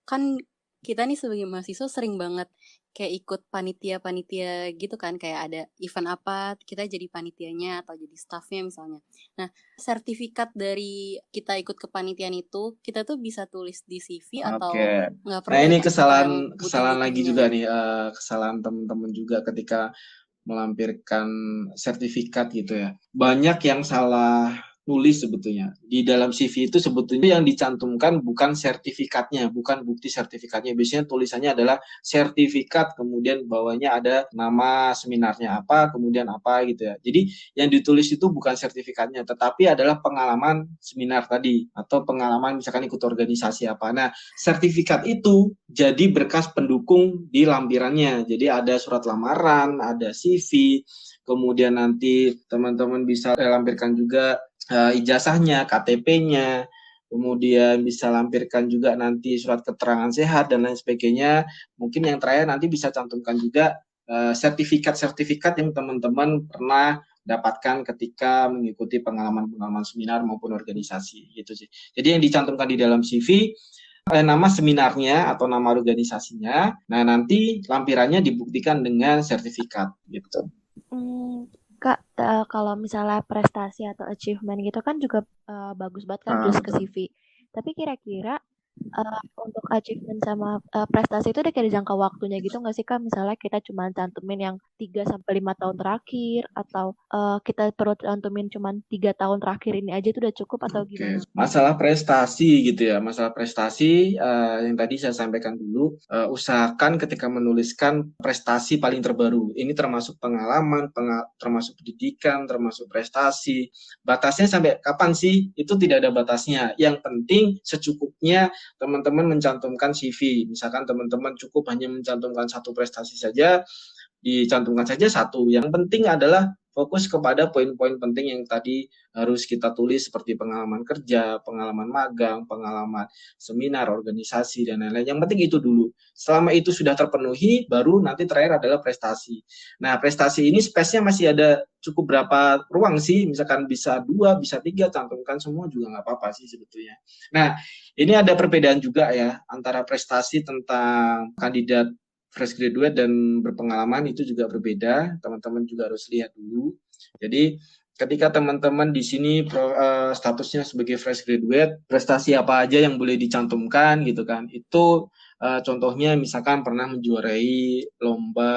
kan kita nih sebagai mahasiswa sering banget kayak ikut panitia-panitia gitu kan, kayak ada event apa, kita jadi panitianya atau jadi staffnya misalnya. Nah, sertifikat dari kita ikut kepanitiaan itu, kita tuh bisa tulis di CV atau Oke. nggak perlu Nah ya, ini Kak? kesalahan Yang kesalahan lagi bukti-buktinya. juga nih, kesalahan teman-teman juga ketika melampirkan sertifikat gitu ya. Banyak yang salah nulis sebetulnya. Di dalam CV itu sebetulnya yang dicantumkan bukan sertifikatnya, bukan bukti sertifikatnya. Biasanya tulisannya adalah sertifikat, kemudian bawahnya ada nama seminarnya apa, kemudian apa gitu ya. Jadi yang ditulis itu bukan sertifikatnya, tetapi adalah pengalaman seminar tadi, atau pengalaman misalkan ikut organisasi apa. Nah, sertifikat itu jadi berkas pendukung di lampirannya. Jadi ada surat lamaran, ada CV, kemudian nanti teman-teman bisa lampirkan juga ijazahnya, KTP-nya, kemudian bisa lampirkan juga nanti surat keterangan sehat dan lain sebagainya. Mungkin yang terakhir nanti bisa cantumkan juga sertifikat-sertifikat yang teman-teman pernah dapatkan ketika mengikuti pengalaman-pengalaman seminar maupun organisasi gitu sih. Jadi yang dicantumkan di dalam CV nama seminarnya atau nama organisasinya. Nah, nanti lampirannya dibuktikan dengan sertifikat gitu. Kak, kalau misalnya prestasi atau achievement gitu kan juga bagus banget kan tulis ke Betul. CV. Tapi kira-kira untuk achievement sama prestasi itu udah kayak jangka waktunya gitu nggak sih Kak? Misalnya kita cuma cantumin yang 3 sampai 5 tahun terakhir atau kita perlu cantumin cuma 3 tahun terakhir ini aja itu udah cukup atau gimana? Masalah prestasi gitu ya, masalah prestasi yang tadi saya sampaikan dulu, usahakan ketika menuliskan prestasi paling terbaru. Ini termasuk pengalaman, termasuk pendidikan, termasuk prestasi. Batasnya sampai kapan sih? Itu tidak ada batasnya. Yang penting secukupnya teman-teman mencantumkan CV. Misalkan teman-teman cukup hanya mencantumkan satu prestasi saja, dicantumkan saja satu. Yang penting adalah fokus kepada poin-poin penting yang tadi harus kita tulis seperti pengalaman kerja, pengalaman magang, pengalaman seminar, organisasi, dan lain-lain. Yang penting itu dulu. Selama itu sudah terpenuhi, baru nanti terakhir adalah prestasi. Nah, prestasi ini space-nya masih ada cukup berapa ruang sih, misalkan bisa 2, bisa 3, cantumkan semua juga nggak apa-apa sih sebetulnya. Nah, ini ada perbedaan juga ya, antara prestasi tentang kandidat fresh graduate dan berpengalaman itu juga berbeda, teman-teman juga harus lihat dulu. Jadi ketika teman-teman di sini statusnya sebagai fresh graduate, prestasi apa aja yang boleh dicantumkan gitu kan, itu contohnya misalkan pernah menjuarai lomba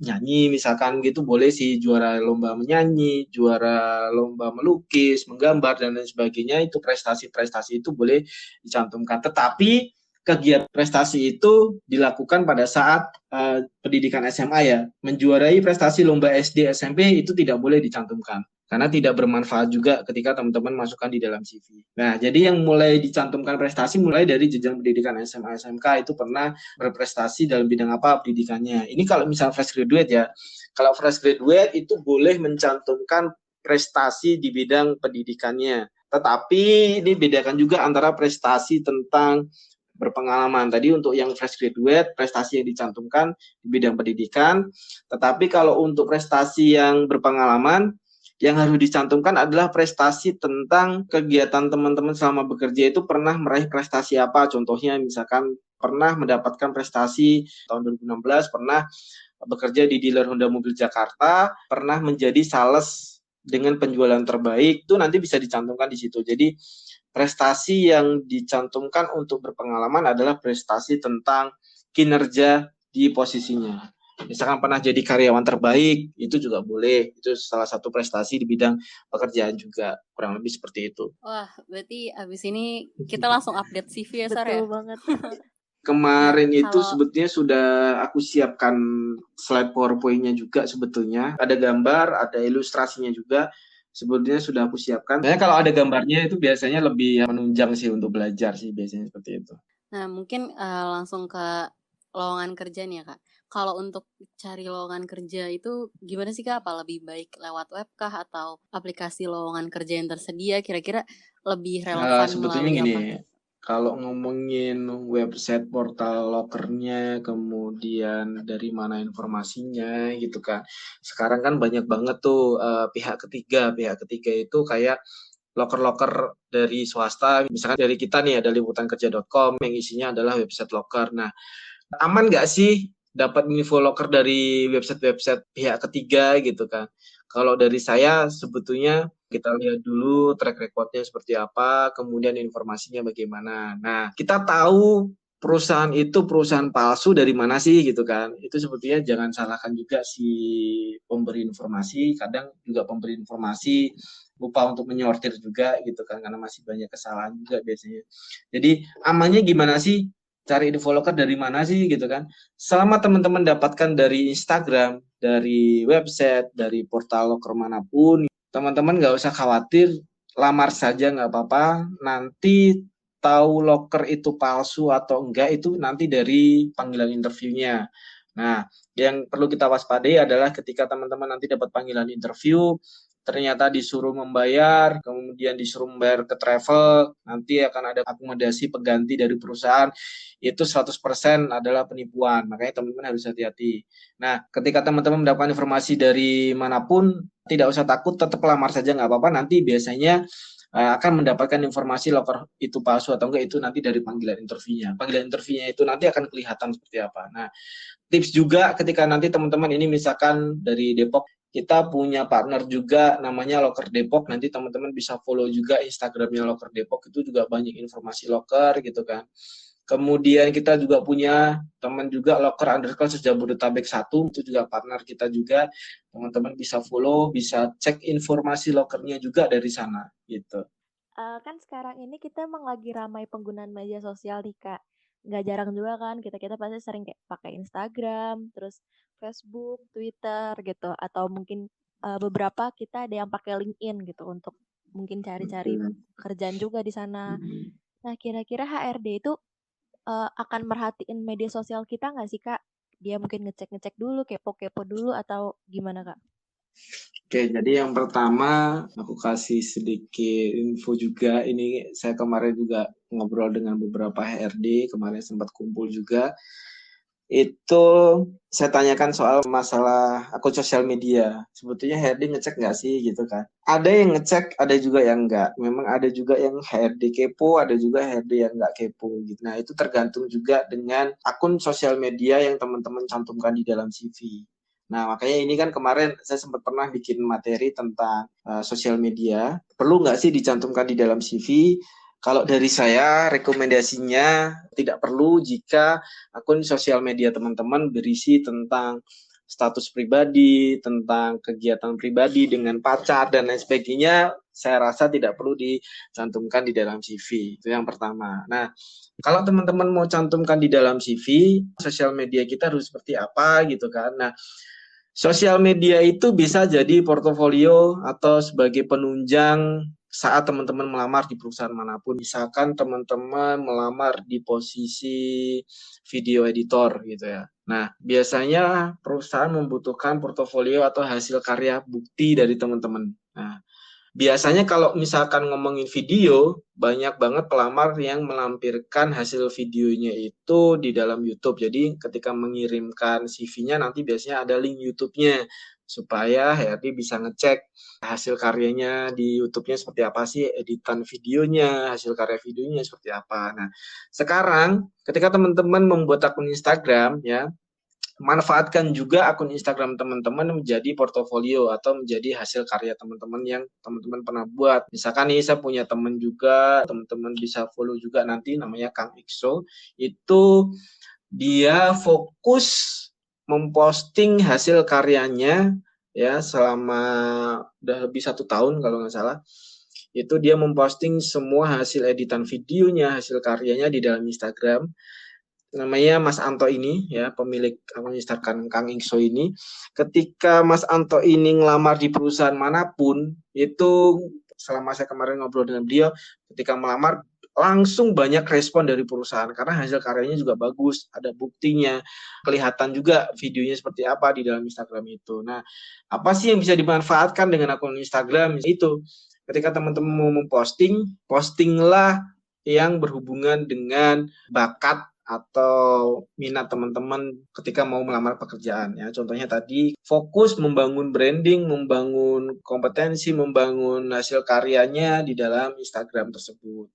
nyanyi misalkan gitu, boleh sih juara lomba menyanyi, juara lomba melukis, menggambar, dan lain sebagainya, itu prestasi-prestasi itu boleh dicantumkan. Tetapi kegiatan prestasi itu dilakukan pada saat pendidikan SMA ya. Menjuarai prestasi lomba SD, SMP itu tidak boleh dicantumkan. Karena tidak bermanfaat juga ketika teman-teman masukkan di dalam CV. Nah, jadi yang mulai dicantumkan prestasi mulai dari jenjang pendidikan SMA, SMK itu pernah berprestasi dalam bidang apa pendidikannya. Ini kalau misalnya fresh graduate ya. Kalau fresh graduate itu boleh mencantumkan prestasi di bidang pendidikannya. Tetapi ini bedakan juga antara prestasi tentang berpengalaman. Tadi untuk yang fresh graduate, prestasi yang dicantumkan di bidang pendidikan. Tetapi kalau untuk prestasi yang berpengalaman, yang harus dicantumkan adalah prestasi tentang kegiatan teman-teman selama bekerja itu pernah meraih prestasi apa. Contohnya misalkan pernah mendapatkan prestasi tahun 2016, pernah bekerja di dealer Honda Mobil Jakarta, pernah menjadi sales dengan penjualan terbaik, itu nanti bisa dicantumkan di situ. Jadi prestasi yang dicantumkan untuk berpengalaman adalah prestasi tentang kinerja di posisinya. Misalkan pernah jadi karyawan terbaik, itu juga boleh. Itu salah satu prestasi di bidang pekerjaan juga. Kurang lebih seperti itu. Wah, berarti abis ini kita langsung update CV ya, Sar ya? Betul banget. Kemarin Nah, itu kalau- sebetulnya sudah aku siapkan slide PowerPoint-nya juga sebetulnya. Ada gambar, ada ilustrasinya juga. Sebetulnya sudah aku siapkan. Nah, kalau ada gambarnya itu biasanya lebih menunjang sih untuk belajar sih biasanya seperti itu. Nah, mungkin langsung ke lowongan kerja nih ya, Kak. Kalau untuk cari lowongan kerja itu gimana sih, Kak? Apa lebih baik lewat web kah atau aplikasi lowongan kerja yang tersedia? Kira-kira lebih relevan Sebetulnya melalui gini, apa? kalau ngomongin website portal lokernya, kemudian dari mana informasinya gitu kan. Sekarang kan banyak banget tuh pihak ketiga. Pihak ketiga itu kayak loker-loker dari swasta. Misalkan dari kita nih ada liputankerja.com yang isinya adalah website loker. Nah, aman nggak sih dapat info loker dari website-website pihak ketiga gitu kan? Kalau dari saya sebetulnya kita lihat dulu track record-nya seperti apa, kemudian informasinya bagaimana. Nah, kita tahu perusahaan itu perusahaan palsu dari mana sih gitu kan. Itu sebetulnya jangan salahkan juga si pemberi informasi, kadang juga pemberi informasi lupa untuk menyortir juga gitu kan, karena masih banyak kesalahan juga biasanya. Jadi amannya gimana sih? Cari info loker dari mana sih gitu kan. Selama teman-teman dapatkan dari Instagram, dari website, dari portal loker manapun, teman-teman nggak usah khawatir, lamar saja nggak apa-apa. Nanti tahu loker itu palsu atau enggak itu nanti dari panggilan interviewnya. Nah, yang perlu kita waspadai adalah ketika teman-teman nanti dapat panggilan interview, ternyata disuruh membayar, kemudian disuruh membayar ke travel, nanti akan ada akomodasi pengganti dari perusahaan, itu 100% adalah penipuan. Makanya teman-teman harus hati-hati. Nah, ketika teman-teman mendapatkan informasi dari manapun, tidak usah takut, tetap lamar saja nggak apa-apa. Nanti biasanya akan mendapatkan informasi loker itu palsu atau enggak itu nanti dari panggilan interviewnya. Panggilan interviewnya itu nanti akan kelihatan seperti apa. Nah, tips juga ketika nanti teman-teman ini misalkan dari Depok, kita punya partner juga namanya Loker Depok. Nanti teman-teman bisa follow juga Instagramnya Loker Depok, itu juga banyak informasi loker gitu kan. Kemudian kita juga punya teman juga loker_Jabodetabek 1, itu juga partner kita juga. Teman-teman bisa follow, bisa cek informasi lokernya juga dari sana gitu. Kan sekarang ini kita emang lagi ramai penggunaan media sosial nih, Kak. Nggak jarang juga kan kita pasti sering kayak pakai Instagram, terus Facebook, Twitter gitu, atau mungkin beberapa kita ada yang pakai LinkedIn gitu untuk mungkin cari-cari kerjaan juga di sana. Nah, kira-kira HRD itu akan merhatiin media sosial kita nggak sih, Kak? Dia mungkin ngecek-ngecek dulu, kepo-kepo dulu, atau gimana, Kak? Oke, jadi yang pertama aku kasih sedikit info juga. Ini saya kemarin juga ngobrol dengan beberapa HRD, kemarin sempat kumpul juga. Itu saya tanyakan soal masalah akun sosial media. Sebetulnya HRD ngecek nggak sih gitu kan? Ada yang ngecek, ada juga yang nggak. Memang ada juga yang HRD kepo, ada juga HRD yang nggak kepo gitu. Nah itu tergantung juga dengan akun sosial media yang teman-teman cantumkan di dalam CV. Nah, makanya ini kan kemarin saya sempat pernah bikin materi tentang sosial media. Perlu nggak sih dicantumkan di dalam CV? Kalau dari saya, rekomendasinya tidak perlu jika akun sosial media teman-teman berisi tentang status pribadi, tentang kegiatan pribadi dengan pacar, dan lain sebagainya. Saya rasa tidak perlu dicantumkan di dalam CV. Itu yang pertama. Nah, kalau teman-teman mau cantumkan di dalam CV, sosial media kita harus seperti apa gitu kan. Nah, sosial media itu bisa jadi portofolio atau sebagai penunjang saat teman-teman melamar di perusahaan manapun. Misalkan teman-teman melamar di posisi video editor gitu ya. Nah, biasanya perusahaan membutuhkan portofolio atau hasil karya bukti dari teman-teman. Nah, biasanya kalau misalkan ngomongin video, banyak banget pelamar yang melampirkan hasil videonya itu di dalam YouTube. Jadi ketika mengirimkan CV-nya nanti biasanya ada link YouTube-nya supaya HRD bisa ngecek hasil karyanya di YouTube-nya seperti apa sih, editan videonya, hasil karya videonya seperti apa. Nah, sekarang ketika teman-teman membuat akun Instagram ya, manfaatkan juga akun Instagram teman-teman menjadi portofolio atau menjadi hasil karya teman-teman yang teman-teman pernah buat. Misalkan nih saya punya teman juga, teman-teman bisa follow juga nanti namanya Kang Ikso. Itu dia fokus memposting hasil karyanya ya selama udah lebih 1 tahun kalau nggak salah. Itu dia memposting semua hasil editan videonya, hasil karyanya di dalam Instagram. Namanya Mas Anto ini ya, pemilik akun Instagram Kang Ingso ini. Ketika Mas Anto ini ngelamar di perusahaan manapun, itu selama saya kemarin ngobrol dengan beliau, ketika melamar langsung banyak respon dari perusahaan karena hasil karyanya juga bagus, ada buktinya, kelihatan juga videonya seperti apa di dalam Instagram itu. Nah, apa sih yang bisa dimanfaatkan dengan akun Instagram itu? Ketika teman-teman mau memposting, postinglah yang berhubungan dengan bakat atau minat teman-teman ketika mau melamar pekerjaan ya. Contohnya tadi fokus membangun branding, membangun kompetensi, membangun hasil karyanya di dalam Instagram tersebut.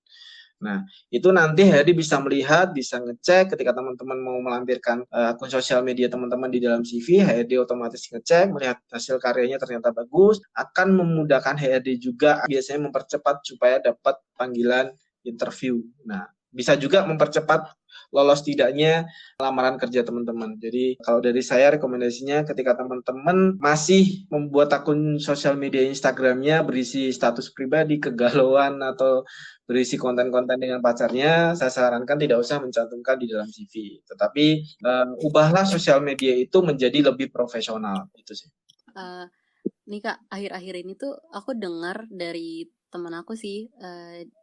Nah, itu nanti HRD bisa melihat, bisa ngecek ketika teman-teman mau melampirkan akun sosial media teman-teman di dalam CV, HRD otomatis ngecek, melihat hasil karyanya ternyata bagus, akan memudahkan HRD juga biasanya mempercepat supaya dapat panggilan interview. Nah, bisa juga mempercepat lolos tidaknya lamaran kerja teman-teman. Jadi kalau dari saya rekomendasinya ketika teman-teman masih membuat akun sosial media Instagramnya berisi status pribadi, kegalauan atau berisi konten-konten dengan pacarnya, saya sarankan tidak usah mencantumkan di dalam CV. Tetapi ubahlah sosial media itu menjadi lebih profesional. Itu sih. Nih Kak, akhir-akhir ini tuh aku dengar dari teman aku sih,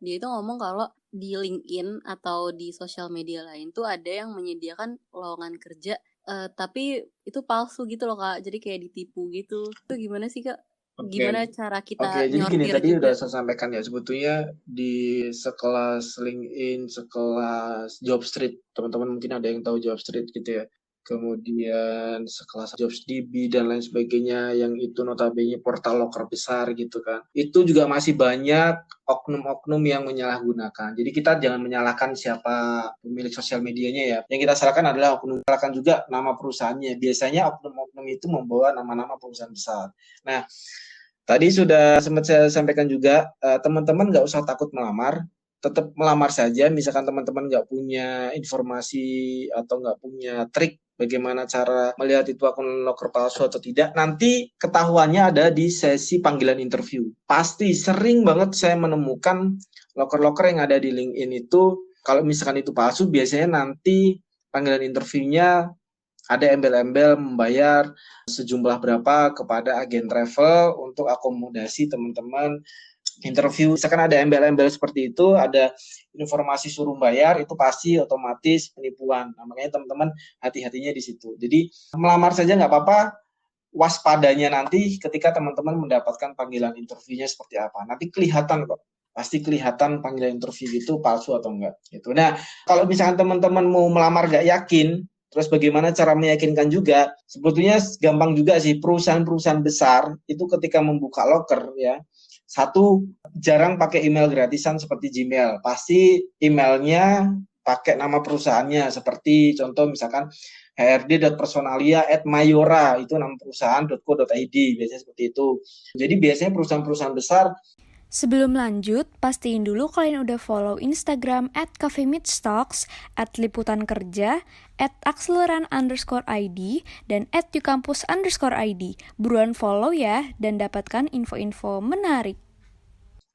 dia itu ngomong kalau di LinkedIn atau di sosial media lain tuh ada yang menyediakan lowongan kerja, tapi itu palsu gitu loh Kak, jadi kayak ditipu gitu. Itu gimana sih Kak? Gimana cara kita Jadi gini nyortir tadi juga? udah saya sampaikan ya, sebetulnya di sekelas LinkedIn, sekelas Jobstreet, teman-teman mungkin ada yang tahu Jobstreet gitu ya. Kemudian sekelas JobsDB dan lain sebagainya yang itu notabene portal loker besar gitu kan. Itu juga masih banyak oknum-oknum yang menyalahgunakan. Jadi kita jangan menyalahkan siapa pemilik sosial medianya ya. Yang kita salahkan adalah oknum, salahkan juga nama perusahaannya. Biasanya oknum-oknum itu membawa nama-nama perusahaan besar. Nah, tadi sudah sempat saya sampaikan juga, teman-teman nggak usah takut melamar, tetap melamar saja. Misalkan teman-teman nggak punya informasi atau nggak punya trik bagaimana cara melihat itu akun loker palsu atau tidak, nanti ketahuannya ada di sesi panggilan interview. Pasti sering banget saya menemukan loker-loker yang ada di LinkedIn itu, kalau misalkan itu palsu, biasanya nanti panggilan interviewnya ada embel-embel membayar sejumlah berapa kepada agen travel untuk akomodasi teman-teman interview. Misalkan ada embel-embel seperti itu, ada informasi suruh bayar, itu pasti otomatis penipuan. Nah, makanya teman-teman hati-hatinya di situ. Jadi melamar saja nggak apa-apa, waspadanya nanti ketika teman-teman mendapatkan panggilan interviewnya seperti apa. Nanti kelihatan kok. Pasti kelihatan panggilan interview itu palsu atau enggak gitu. Nah, kalau misalkan teman-teman mau melamar gak yakin, terus bagaimana cara meyakinkan juga? Sebetulnya gampang juga sih. Perusahaan-perusahaan besar itu ketika membuka loker ya, satu, jarang pakai email gratisan seperti Gmail. Pasti emailnya pakai nama perusahaannya, seperti contoh misalkan hrd.personalia@mayora, itu nama perusahaan.co.id, biasanya seperti itu. Jadi biasanya perusahaan-perusahaan besar. Sebelum lanjut, pastiin dulu kalian udah follow Instagram @cafemeetstalks, @liputankerja, @akseleran_id, dan @yukampus_id. Buruan follow ya, dan dapatkan info-info menarik.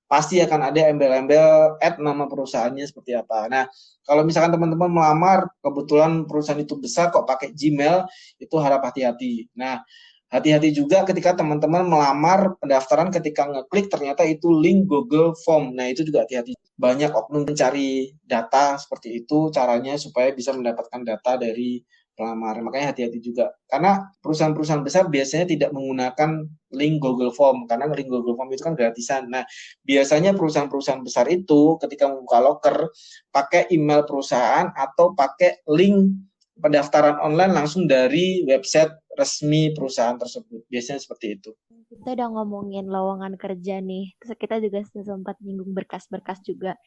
Pasti akan ada embel-embel nama perusahaannya seperti apa. Nah, kalau misalkan teman-teman melamar, kebetulan perusahaan itu besar kok pakai Gmail, itu harap hati-hati. Nah, hati-hati juga ketika teman-teman melamar pendaftaran, ketika ngeklik ternyata itu link Google Form. Nah, itu juga hati-hati. Banyak oknum mencari data seperti itu, caranya supaya bisa mendapatkan data dari pelamar. Makanya hati-hati juga. Karena perusahaan-perusahaan besar biasanya tidak menggunakan link Google Form, karena link Google Form itu kan gratisan. Nah, biasanya perusahaan-perusahaan besar itu ketika membuka loker, pakai email perusahaan atau pakai link pendaftaran online langsung dari website resmi perusahaan tersebut. Biasanya seperti itu. Kita udah ngomongin lowongan kerja nih, terus kita juga sempat nyinggung berkas-berkas juga.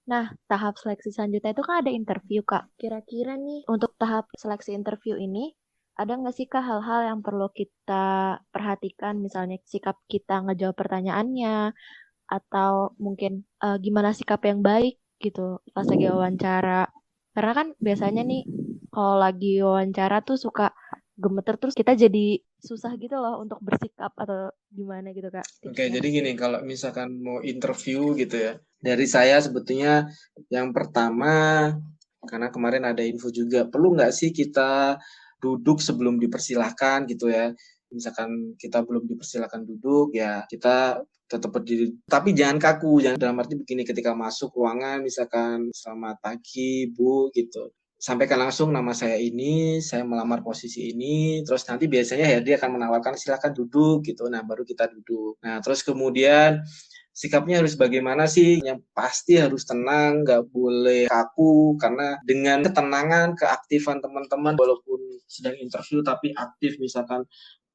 Nah, tahap seleksi selanjutnya itu kan ada interview, Kak. Kira-kira nih, untuk tahap seleksi interview ini, ada nggak sih, Kak, hal-hal yang perlu kita perhatikan, misalnya sikap kita ngejawab pertanyaannya, atau mungkin gimana sikap yang baik gitu pas lagi wawancara. Karena kan biasanya nih, kalau lagi wawancara tuh suka gemeter, terus kita jadi susah gitu loh untuk bersikap atau gimana gitu, Kak, Oke, tipsnya. jadi gini, kalau misalkan mau interview gitu ya, dari saya sebetulnya yang pertama, karena kemarin ada info juga, perlu nggak sih kita duduk sebelum dipersilahkan gitu ya. Misalkan kita belum dipersilahkan duduk, ya kita tetap berdiri. Tapi jangan kaku, jangan dalam arti begini, ketika masuk ruangan, misalkan selamat pagi, Bu, gitu. Sampaikan langsung nama saya ini, saya melamar posisi ini, terus nanti biasanya ya dia akan menawarkan silakan duduk gitu. Nah, baru kita duduk. Nah, terus kemudian sikapnya harus bagaimana sih? Yang pasti harus tenang, nggak boleh kaku, karena dengan ketenangan, keaktifan teman-teman, walaupun sedang interview tapi aktif, misalkan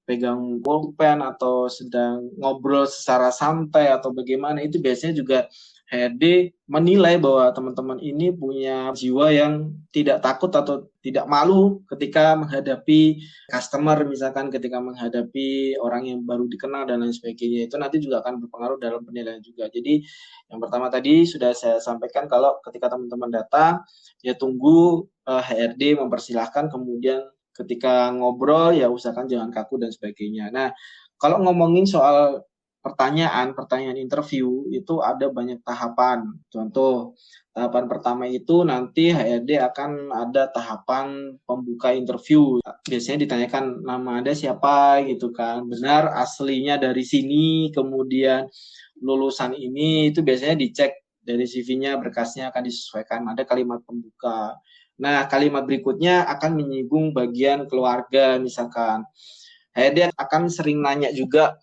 pegang pulpen atau sedang ngobrol secara santai atau bagaimana, itu biasanya juga HRD menilai bahwa teman-teman ini punya jiwa yang tidak takut atau tidak malu ketika menghadapi customer, misalkan ketika menghadapi orang yang baru dikenal dan lain sebagainya. Itu nanti juga akan berpengaruh dalam penilaian juga. Jadi yang pertama tadi sudah saya sampaikan, kalau ketika teman-teman datang, ya tunggu HRD mempersilahkan, kemudian ketika ngobrol ya usahakan jangan kaku dan sebagainya. Nah, kalau ngomongin soal pertanyaan interview itu ada banyak tahapan. Contoh, tahapan pertama itu nanti HRD akan ada tahapan pembuka interview. Biasanya ditanyakan nama Anda siapa gitu kan. Benar aslinya dari sini, kemudian lulusan ini, itu biasanya dicek dari CV-nya, berkasnya akan disesuaikan. Ada kalimat pembuka. Nah, kalimat berikutnya akan menyinggung bagian keluarga, misalkan. Dia akan sering nanya juga,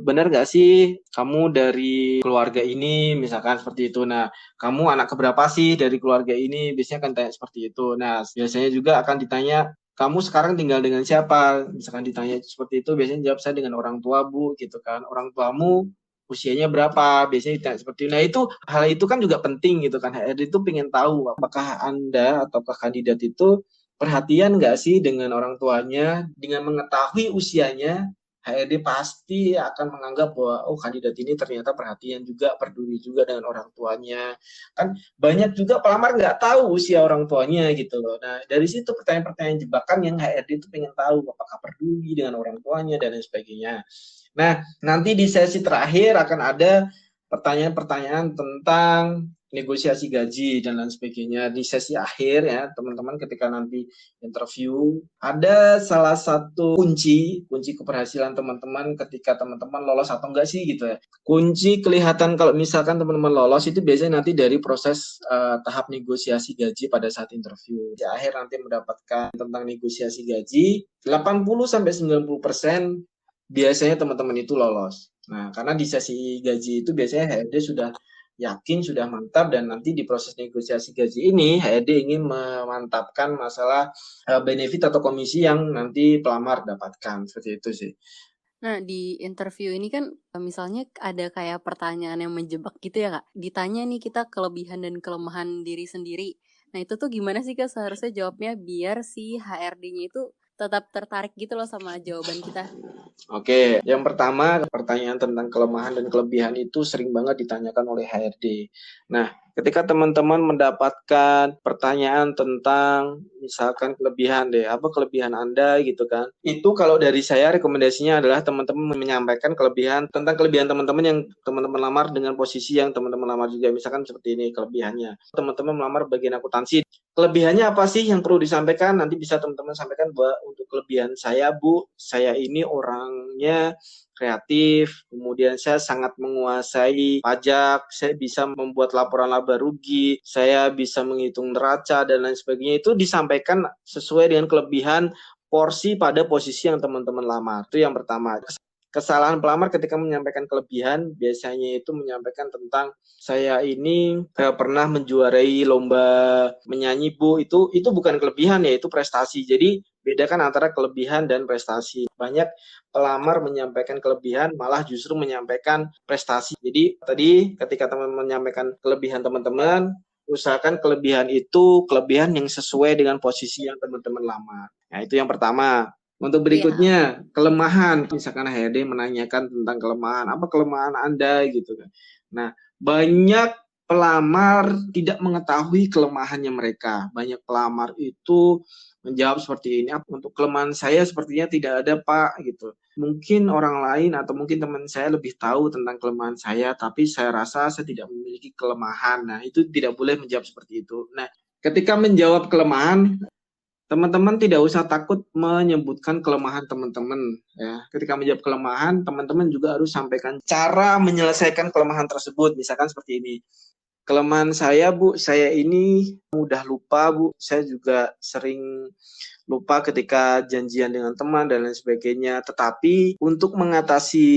benar nggak sih kamu dari keluarga ini, misalkan seperti itu. Nah, kamu anak keberapa sih dari keluarga ini? Biasanya akan tanya seperti itu. Nah, biasanya juga akan ditanya, kamu sekarang tinggal dengan siapa? Misalkan ditanya seperti itu, biasanya jawab saya dengan orang tua, Bu, gitu kan. Orang tuamu usianya berapa? Biasanya ditanya seperti itu. Nah, itu hal itu kan juga penting gitu kan. HRD itu pengen tahu apakah Anda ataukah kandidat itu perhatian nggak sih dengan orang tuanya. Dengan mengetahui usianya, HRD pasti akan menganggap bahwa oh kandidat ini ternyata perhatian juga, peduli juga dengan orang tuanya. Kan banyak juga pelamar nggak tahu usia orang tuanya gitu loh. Nah, dari situ pertanyaan-pertanyaan jebakan yang HRD itu pengen tahu apakah peduli dengan orang tuanya dan lain sebagainya. Nah, nanti di sesi terakhir akan ada pertanyaan-pertanyaan tentang negosiasi gaji dan lain sebagainya. Di sesi akhir ya, teman-teman ketika nanti interview, ada salah satu kunci keberhasilan teman-teman ketika teman-teman lolos atau enggak sih gitu ya. Kunci kelihatan kalau misalkan teman-teman lolos itu biasanya nanti dari proses tahap negosiasi gaji pada saat interview. Di akhir nanti mendapatkan tentang negosiasi gaji, 80-90% biasanya teman-teman itu lolos. Nah, karena di sesi gaji itu biasanya HRD sudah yakin, sudah mantap, dan nanti di proses negosiasi gaji ini HRD ingin memantapkan masalah benefit atau komisi yang nanti pelamar dapatkan. Seperti itu sih. Nah, di interview ini kan misalnya ada kayak pertanyaan yang menjebak gitu ya, Kak. Ditanya nih kita kelebihan dan kelemahan diri sendiri. Nah, itu tuh gimana sih, Kak, seharusnya jawabnya biar si HRD-nya itu tetap tertarik gitu loh sama jawaban kita. Oke, yang pertama pertanyaan tentang kelemahan dan kelebihan itu sering banget ditanyakan oleh HRD. Nah, ketika teman-teman mendapatkan pertanyaan tentang misalkan kelebihan deh, apa kelebihan Anda gitu kan. Itu kalau dari saya rekomendasinya adalah teman-teman menyampaikan kelebihan tentang kelebihan teman-teman yang teman-teman lamar dengan posisi yang teman-teman lamar juga. Misalkan seperti ini kelebihannya. Teman-teman melamar bagian akuntansi. Kelebihannya apa sih yang perlu disampaikan? Nanti bisa teman-teman sampaikan bahwa untuk kelebihan saya, Bu, saya ini orangnya kreatif, kemudian saya sangat menguasai pajak, saya bisa membuat laporan laba rugi, saya bisa menghitung neraca, dan lain sebagainya. Itu disampaikan sesuai dengan kelebihan porsi pada posisi yang teman-teman lamar. Itu yang pertama. Kesalahan pelamar ketika menyampaikan kelebihan biasanya itu menyampaikan tentang saya ini pernah menjuarai lomba menyanyi, Bu. Itu bukan kelebihan ya, itu prestasi. Jadi bedakan antara kelebihan dan prestasi. Banyak pelamar menyampaikan kelebihan malah justru menyampaikan prestasi. Jadi tadi ketika teman-teman menyampaikan kelebihan teman-teman, usahakan kelebihan itu kelebihan yang sesuai dengan posisi yang teman-teman lamar. Nah, itu yang pertama. Untuk berikutnya, kelemahan. Misalkan HRD menanyakan tentang kelemahan. Apa kelemahan Anda gitu kan. Nah, banyak pelamar tidak mengetahui kelemahannya mereka. Banyak pelamar itu menjawab seperti ini. Untuk kelemahan saya sepertinya tidak ada, Pak, gitu. Mungkin orang lain atau mungkin teman saya lebih tahu tentang kelemahan saya, tapi saya rasa saya tidak memiliki kelemahan. Nah, itu tidak boleh menjawab seperti itu. Nah, ketika menjawab kelemahan, teman-teman tidak usah takut menyebutkan kelemahan teman-teman ya. Ketika menjawab kelemahan, teman-teman juga harus sampaikan cara menyelesaikan kelemahan tersebut. Misalkan seperti ini. Kelemahan saya, Bu, saya ini mudah lupa, Bu. Saya juga sering lupa ketika janjian dengan teman dan lain sebagainya. Tetapi untuk mengatasi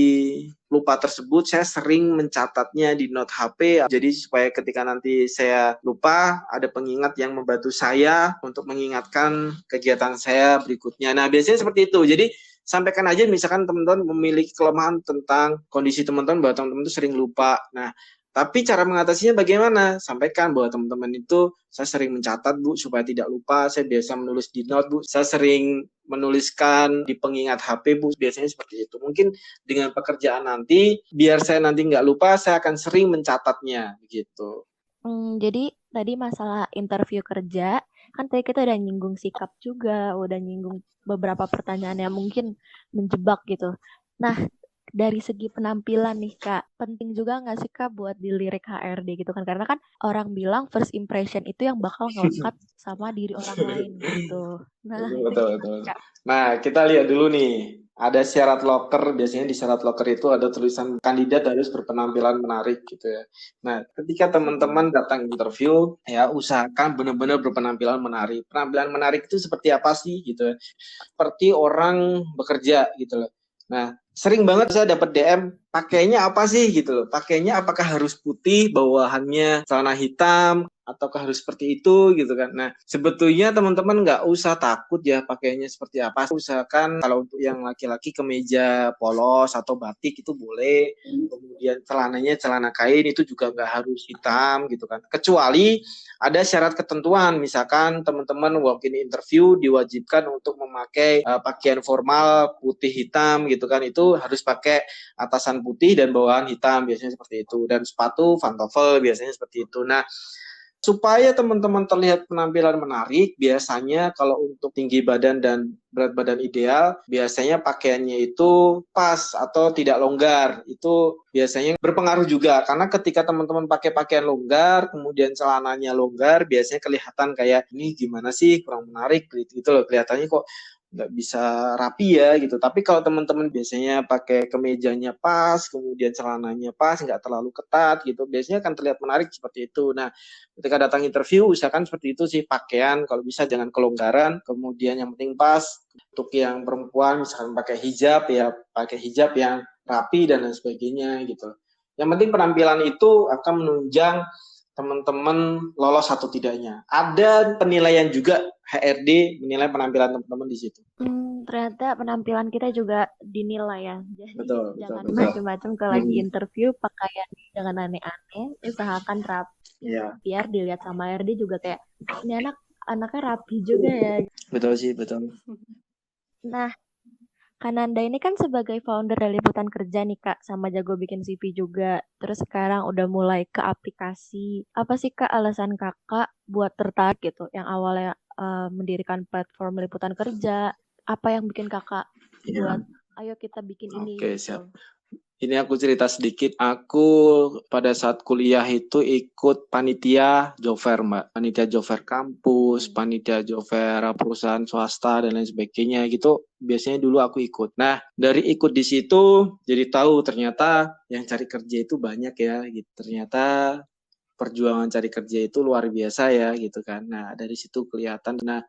lupa tersebut, saya sering mencatatnya di note HP. Jadi supaya ketika nanti saya lupa, ada pengingat yang membantu saya untuk mengingatkan kegiatan saya berikutnya. Nah, biasanya seperti itu. Jadi sampaikan aja misalkan teman-teman memiliki kelemahan tentang kondisi teman-teman bahwa teman-teman itu sering lupa. Nah, tapi cara mengatasinya bagaimana? Sampaikan bahwa teman-teman itu saya sering mencatat, Bu, supaya tidak lupa. Saya biasa menulis di note, Bu. Saya sering menuliskan di pengingat HP, Bu. Biasanya seperti itu. Mungkin dengan pekerjaan nanti, biar saya nanti nggak lupa, saya akan sering mencatatnya, begitu. Jadi tadi masalah interview kerja, kan tadi kita udah nyinggung sikap juga, udah nyinggung beberapa pertanyaan yang mungkin menjebak gitu. Nah, dari segi penampilan nih Kak, penting juga nggak sih Kak buat dilirik HRD gitu kan? Karena kan orang bilang first impression itu yang bakal ngelekat sama diri orang lain gitu. Nah, itu Betul, gimana betul. Kak? Nah, kita lihat dulu nih. Ada syarat loker, biasanya di syarat loker itu ada tulisan kandidat harus berpenampilan menarik gitu ya. Nah, ketika teman-teman datang interview, ya usahakan benar-benar berpenampilan menarik. Penampilan menarik itu seperti apa sih gitu ya? Seperti orang bekerja gitu loh. Nah, sering banget saya dapat DM, pakainya apa sih gitu loh. Pakainya apakah harus putih, bawahannya celana hitam, ataukah harus seperti itu gitu kan. Nah, sebetulnya teman-teman nggak usah takut ya pakainya seperti apa. Usahakan kalau untuk yang laki-laki kemeja polos atau batik itu boleh. Kemudian celananya celana kain itu juga nggak harus hitam gitu kan. Kecuali ada syarat ketentuan, misalkan teman-teman walk-in interview diwajibkan untuk memakai pakaian formal putih hitam gitu kan. Itu harus pakai atasan putih dan bawahan hitam biasanya seperti itu. Dan sepatu pantofel biasanya seperti itu. Nah, Supaya teman-teman terlihat penampilan menarik, biasanya kalau untuk tinggi badan dan berat badan ideal, biasanya pakaiannya itu pas atau tidak longgar. Itu biasanya berpengaruh juga, karena ketika teman-teman pakai pakaian longgar, kemudian celananya longgar, biasanya kelihatan kayak, ini gimana sih, kurang menarik, gitu loh, kelihatannya kok nggak bisa rapi ya gitu. Tapi kalau teman-teman biasanya pakai kemejanya pas, kemudian celananya pas, nggak terlalu ketat gitu, biasanya akan terlihat menarik seperti itu. Nah, ketika datang interview, usahakan seperti itu sih, pakaian kalau bisa jangan kelonggaran, kemudian yang penting pas. Untuk yang perempuan misalkan pakai hijab, ya pakai hijab yang rapi dan lain sebagainya gitu. Yang penting penampilan itu akan menunjang teman-teman lolos atau tidaknya. Ada penilaian juga, HRD menilai penampilan teman-teman di situ. Ternyata penampilan kita juga dinilai ya. Jadi Betul, jangan betul. macam-macam kalau lagi interview pakaian jangan aneh-aneh, usahakan rapi. Iya, Biar dilihat sama HRD juga kayak ini anaknya rapi juga ya. betul sih, betul. Nah, Kananda ini kan sebagai founder dari Liputan Kerja nih Kak, sama jago bikin CV juga. Terus sekarang udah mulai ke aplikasi. Apa sih Kak alasan Kakak buat tertarik gitu? Yang awalnya mendirikan platform Liputan Kerja. Apa yang bikin Kakak buat, ayo kita bikin ini Oke, gitu? siap. Ini aku cerita sedikit. Aku pada saat kuliah itu ikut panitia Jofair, Mbak. Panitia Jofair kampus, panitia Jofair perusahaan swasta, dan lain sebagainya gitu. Biasanya dulu aku ikut. Nah, dari ikut di situ, jadi tahu ternyata yang cari kerja itu banyak ya. Gitu. Ternyata perjuangan cari kerja itu luar biasa ya, gitu kan. Nah, dari situ kelihatan. Nah,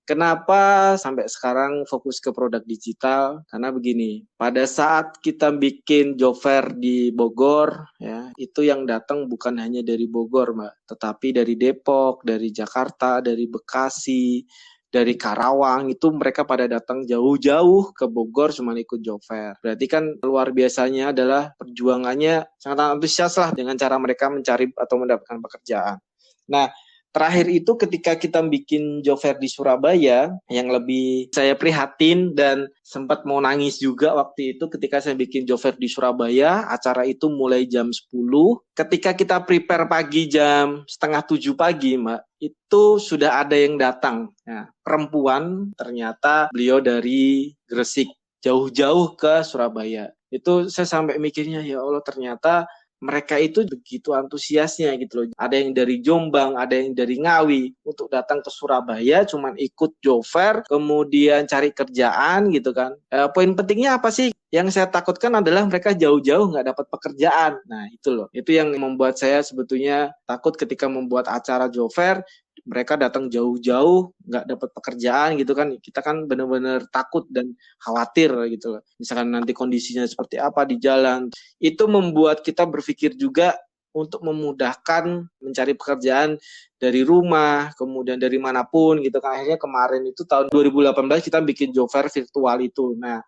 kenapa sampai sekarang fokus ke produk digital? Karena begini, pada saat kita bikin job fair di Bogor, ya, itu yang datang bukan hanya dari Bogor, Mbak, tetapi dari Depok, dari Jakarta, dari Bekasi, dari Karawang, itu mereka pada datang jauh-jauh ke Bogor cuma ikut job fair. Berarti kan luar biasanya adalah perjuangannya sangat antusias lah dengan cara mereka mencari atau mendapatkan pekerjaan. Nah, terakhir itu ketika kita bikin job fair di Surabaya, yang lebih saya prihatin dan sempat mau nangis juga waktu itu ketika saya bikin job fair di Surabaya. Acara itu mulai jam 10. Ketika kita prepare pagi jam 6:30 pagi, Mbak, itu sudah ada yang datang. Nah, perempuan, ternyata beliau dari Gresik, jauh-jauh ke Surabaya. Itu saya sampai mikirnya, ya Allah, ternyata mereka itu begitu antusiasnya gitu loh. Ada yang dari Jombang, ada yang dari Ngawi untuk datang ke Surabaya cuman ikut job fair, kemudian cari kerjaan gitu kan. Poin pentingnya apa sih? Yang saya takutkan adalah mereka jauh-jauh nggak dapat pekerjaan. Nah itu loh, itu yang membuat saya sebetulnya takut ketika membuat acara job fair. Mereka datang jauh-jauh nggak dapat pekerjaan gitu kan, kita kan benar-benar takut dan khawatir gitu loh. Misalkan nanti kondisinya seperti apa di jalan, itu membuat kita berpikir juga untuk memudahkan mencari pekerjaan dari rumah, kemudian dari manapun gitu kan. Akhirnya kemarin itu tahun 2018 kita bikin job fair virtual itu. Nah,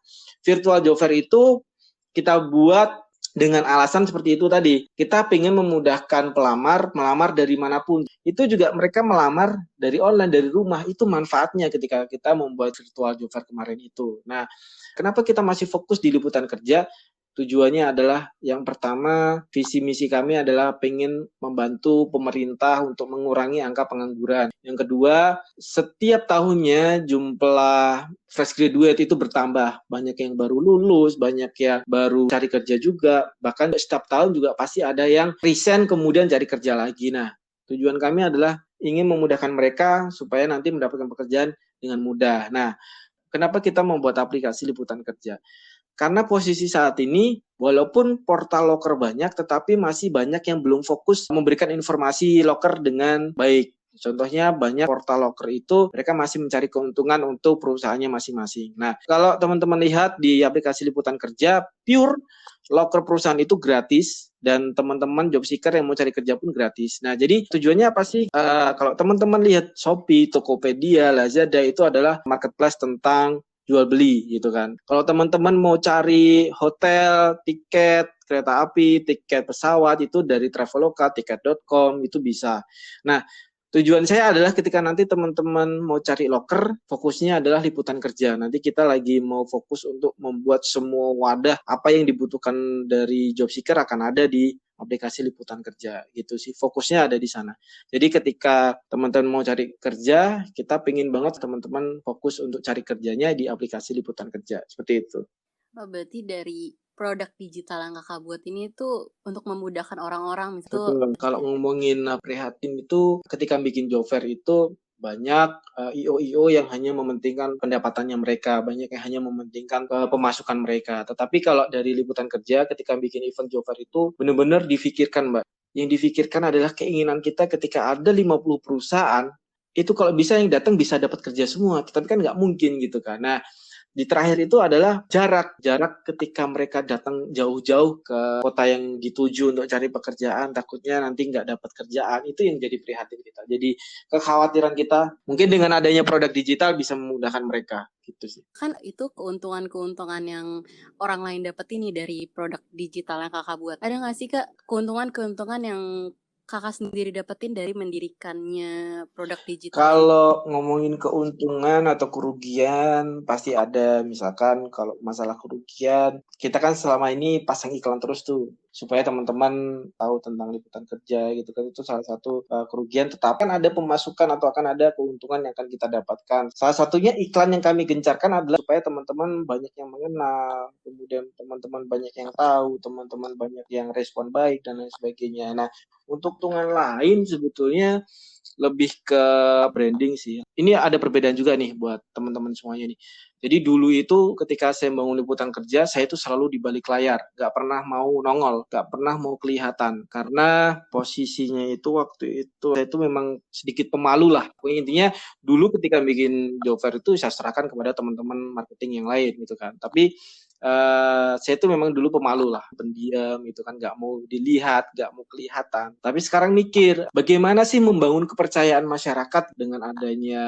virtual job fair itu kita buat dengan alasan seperti itu tadi. Kita ingin memudahkan pelamar, melamar dari manapun. Itu juga mereka melamar dari online, dari rumah. Itu manfaatnya ketika kita membuat virtual job fair kemarin itu. Nah, kenapa kita masih fokus di Liputan Kerja? Tujuannya adalah yang pertama, visi misi kami adalah pengen membantu pemerintah untuk mengurangi angka pengangguran. Yang kedua, setiap tahunnya jumlah fresh graduate itu bertambah. Banyak yang baru lulus, banyak yang baru cari kerja juga. Bahkan setiap tahun juga pasti ada yang resign kemudian cari kerja lagi. Nah, tujuan kami adalah ingin memudahkan mereka supaya nanti mendapatkan pekerjaan dengan mudah. Nah, kenapa kita membuat aplikasi Liputan Kerja? Karena posisi saat ini, walaupun portal loker banyak, tetapi masih banyak yang belum fokus memberikan informasi loker dengan baik. Contohnya banyak portal loker itu mereka masih mencari keuntungan untuk perusahaannya masing-masing. Nah, kalau teman-teman lihat di aplikasi Liputan Kerja, pure loker perusahaan itu gratis dan teman-teman job seeker yang mau cari kerja pun gratis. Nah, jadi tujuannya apa sih? Kalau teman-teman lihat Shopee, Tokopedia, Lazada itu adalah marketplace tentang jual beli gitu kan. Kalau teman-teman mau cari hotel, tiket kereta api, tiket pesawat itu dari Traveloka, tiket.com itu bisa. Nah, tujuan saya adalah ketika nanti teman-teman mau cari loker, fokusnya adalah Liputan Kerja. Nanti kita lagi mau fokus untuk membuat semua wadah apa yang dibutuhkan dari job seeker akan ada di aplikasi liputan kerja gitu sih. Fokusnya ada di sana. Jadi ketika teman-teman mau cari kerja, kita pengen banget teman-teman fokus untuk cari kerjanya di aplikasi liputan kerja. Seperti itu. Oh, berarti dari produk digital yang kakak buat ini tuh untuk memudahkan orang-orang, misalnya Betul. Kalau ngomongin prihatin itu ketika bikin job fair itu banyak IO-IO yang hanya mementingkan pendapatannya mereka, banyak yang hanya mementingkan pemasukan mereka. Tetapi kalau dari liputan kerja ketika bikin event job fair itu benar-benar difikirkan, Mbak. Yang difikirkan adalah keinginan kita ketika ada 50 perusahaan, itu kalau bisa yang datang bisa dapat kerja semua, tetapi kan nggak mungkin gitu kan. Nah, di terakhir itu adalah jarak ketika mereka datang jauh-jauh ke kota yang dituju untuk cari pekerjaan, takutnya nanti nggak dapat kerjaan, itu yang jadi prihatin kita. Jadi kekhawatiran kita mungkin dengan adanya produk digital bisa memudahkan mereka gitu sih. kan itu keuntungan-keuntungan yang orang lain dapat ini dari produk digital yang kakak buat. Ada nggak sih kak keuntungan-keuntungan yang kakak sendiri dapetin dari mendirikannya produk digital ini? Kalau ngomongin keuntungan atau kerugian pasti ada. Misalkan kalau masalah kerugian, kita kan selama ini pasang iklan terus tuh supaya teman-teman tahu tentang liputan kerja gitu kan, itu salah satu kerugian. Tetapi kan ada pemasukan atau akan ada keuntungan yang akan kita dapatkan. Salah satunya iklan yang kami gencarkan adalah supaya teman-teman banyak yang mengenal, kemudian teman-teman banyak yang tahu, teman-teman banyak yang respon baik dan lain sebagainya. Nah, untuk keuntungan lain sebetulnya lebih ke branding sih. Ini ada perbedaan juga nih buat teman-teman semuanya nih. Jadi dulu itu ketika saya bangun liputan kerja, saya itu selalu di balik layar, nggak pernah mau nongol, nggak pernah mau kelihatan, karena posisinya itu waktu itu saya itu memang sedikit pemalu lah. Pokoknya intinya dulu ketika bikin job fair itu saya serahkan kepada teman-teman marketing yang lain gitu kan. Tapi saya itu memang dulu pemalu lah, pendiam itu kan, nggak mau dilihat, nggak mau kelihatan. Tapi sekarang mikir, bagaimana sih membangun kepercayaan masyarakat dengan adanya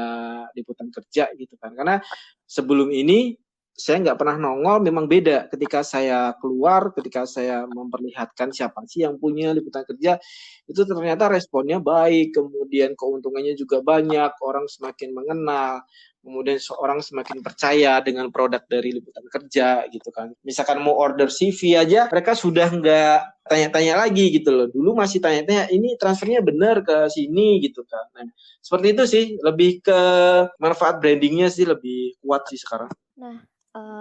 liputan kerja gitu kan? Karena sebelum ini saya nggak pernah nongol, memang beda ketika saya keluar, ketika saya memperlihatkan siapa sih yang punya liputan kerja, itu ternyata responnya baik, kemudian keuntungannya juga banyak, orang semakin mengenal, kemudian seorang semakin percaya dengan produk dari liputan kerja gitu kan. Misalkan mau order CV aja, mereka sudah nggak tanya-tanya lagi gitu loh. Dulu masih tanya-tanya, ini transfernya benar ke sini gitu kan. Nah, seperti itu sih, lebih ke manfaat brandingnya sih lebih kuat sih sekarang. Nah,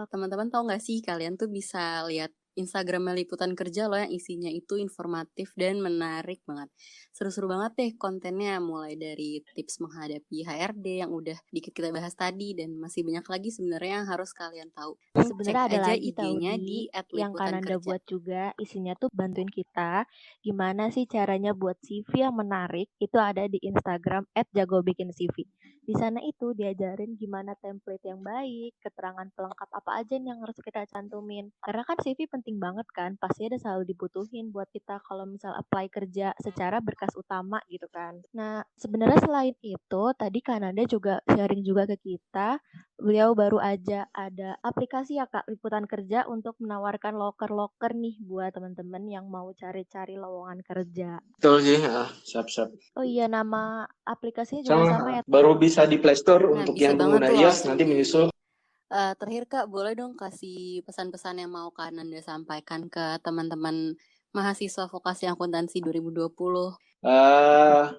Teman-teman tahu nggak sih kalian tuh bisa lihat Instagramnya liputan kerja loh yang isinya itu informatif dan menarik banget. Seru-seru banget deh kontennya, mulai dari tips menghadapi HRD yang udah dikit kita bahas tadi, dan masih banyak lagi sebenarnya yang harus kalian tahu. Cek sebenarnya ada aja lagi tahu IG-nya di yang Kananda @liputankerja. buat juga, isinya tuh bantuin kita gimana sih caranya buat CV yang menarik. Itu ada di Instagram @jagobikinCV. Di sana itu diajarin gimana template yang baik, keterangan pelengkap apa aja nih yang harus kita cantumin. Karena kan CV penting banget kan, pasti ada selalu dibutuhin buat kita kalau misal apply kerja secara berkas utama gitu kan. Nah, sebenarnya selain itu, tadi Kananda juga sharing juga ke kita, beliau baru aja ada aplikasi ya Kak, liputan kerja untuk menawarkan loker-loker nih buat teman-teman yang mau cari-cari lowongan kerja. Betul sih, siap-siap. Oh iya, nama aplikasinya juga sama ya. Baru bisa di Play Store Nah, untuk bisa yang banget pengguna tuh iOS, langsung nanti menyusul. Terakhir Kak, boleh dong kasih pesan-pesan yang mau Kak Nanda sampaikan ke teman-teman mahasiswa vokasi akuntansi 2020.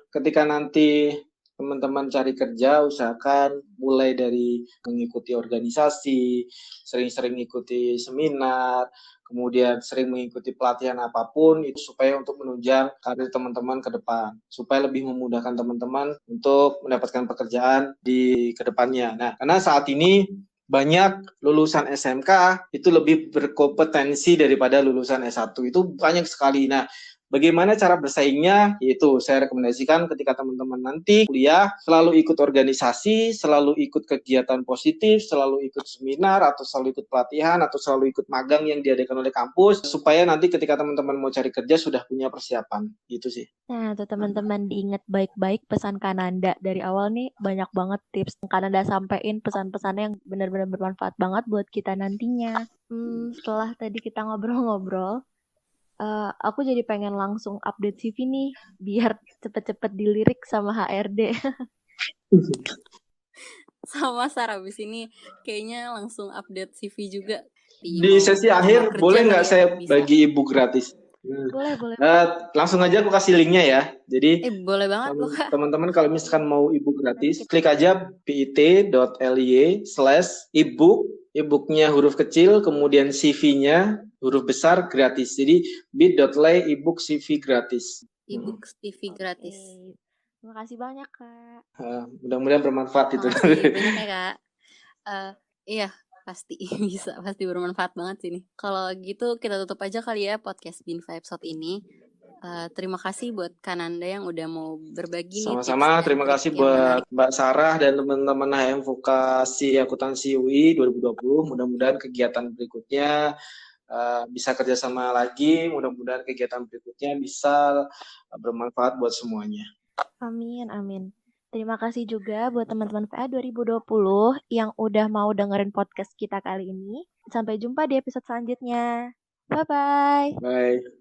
Ketika nanti teman-teman cari kerja, usahakan mulai dari mengikuti organisasi, sering-sering ikuti seminar, kemudian sering mengikuti pelatihan apapun, itu supaya untuk menunjang karir teman-teman ke depan, supaya lebih memudahkan teman-teman untuk mendapatkan pekerjaan di kedepannya. Nah, karena saat ini banyak lulusan SMK itu lebih berkompetensi daripada lulusan S1, itu banyak sekali. Nah, bagaimana cara bersaingnya? Yaitu saya rekomendasikan ketika teman-teman nanti kuliah, selalu ikut organisasi, selalu ikut kegiatan positif, selalu ikut seminar, atau selalu ikut pelatihan, atau selalu ikut magang yang diadakan oleh kampus, supaya nanti ketika teman-teman mau cari kerja sudah punya persiapan. Gitu sih. Nah, tuh teman-teman diingat baik-baik pesan Kananda. Dari awal nih banyak banget tips yang Kananda sampein, pesan-pesannya yang benar-benar bermanfaat banget buat kita nantinya. Setelah tadi kita ngobrol-ngobrol, aku jadi pengen langsung update CV nih, biar cepet-cepet dilirik sama HRD. Sama Sarah abis ini kayaknya langsung update CV juga. Di sesi akhir boleh nggak saya bagi ibu gratis? Boleh. Langsung aja aku kasih linknya ya. Jadi Boleh banget loh Kak. teman-teman kalau misalkan mau ebook gratis, klik aja bit.ly/ebook, ebooknya huruf kecil, kemudian CV-nya huruf besar gratis. Jadi bit.ly ebook CV gratis. Ebook TV gratis. Oke. Terima kasih banyak, Kak. Mudah-mudahan bermanfaat itu. Makasih banyak ya Kak. Iya pasti pasti bermanfaat banget sih nih. Kalau gitu kita tutup aja kali ya podcast Binfa episode ini. Terima kasih buat Kananda yang udah mau berbagi nih. Sama-sama, terima kasih buat Mbak Sarah dan teman-teman HM Vokasi Akuntansi UI 2020. Mudah-mudahan kegiatan berikutnya bisa kerjasama lagi. Mudah-mudahan kegiatan berikutnya bisa bermanfaat buat semuanya. Amin. Terima kasih juga buat teman-teman VA 2020 yang udah mau dengerin podcast kita kali ini. Sampai jumpa di episode selanjutnya. Bye-bye. Bye.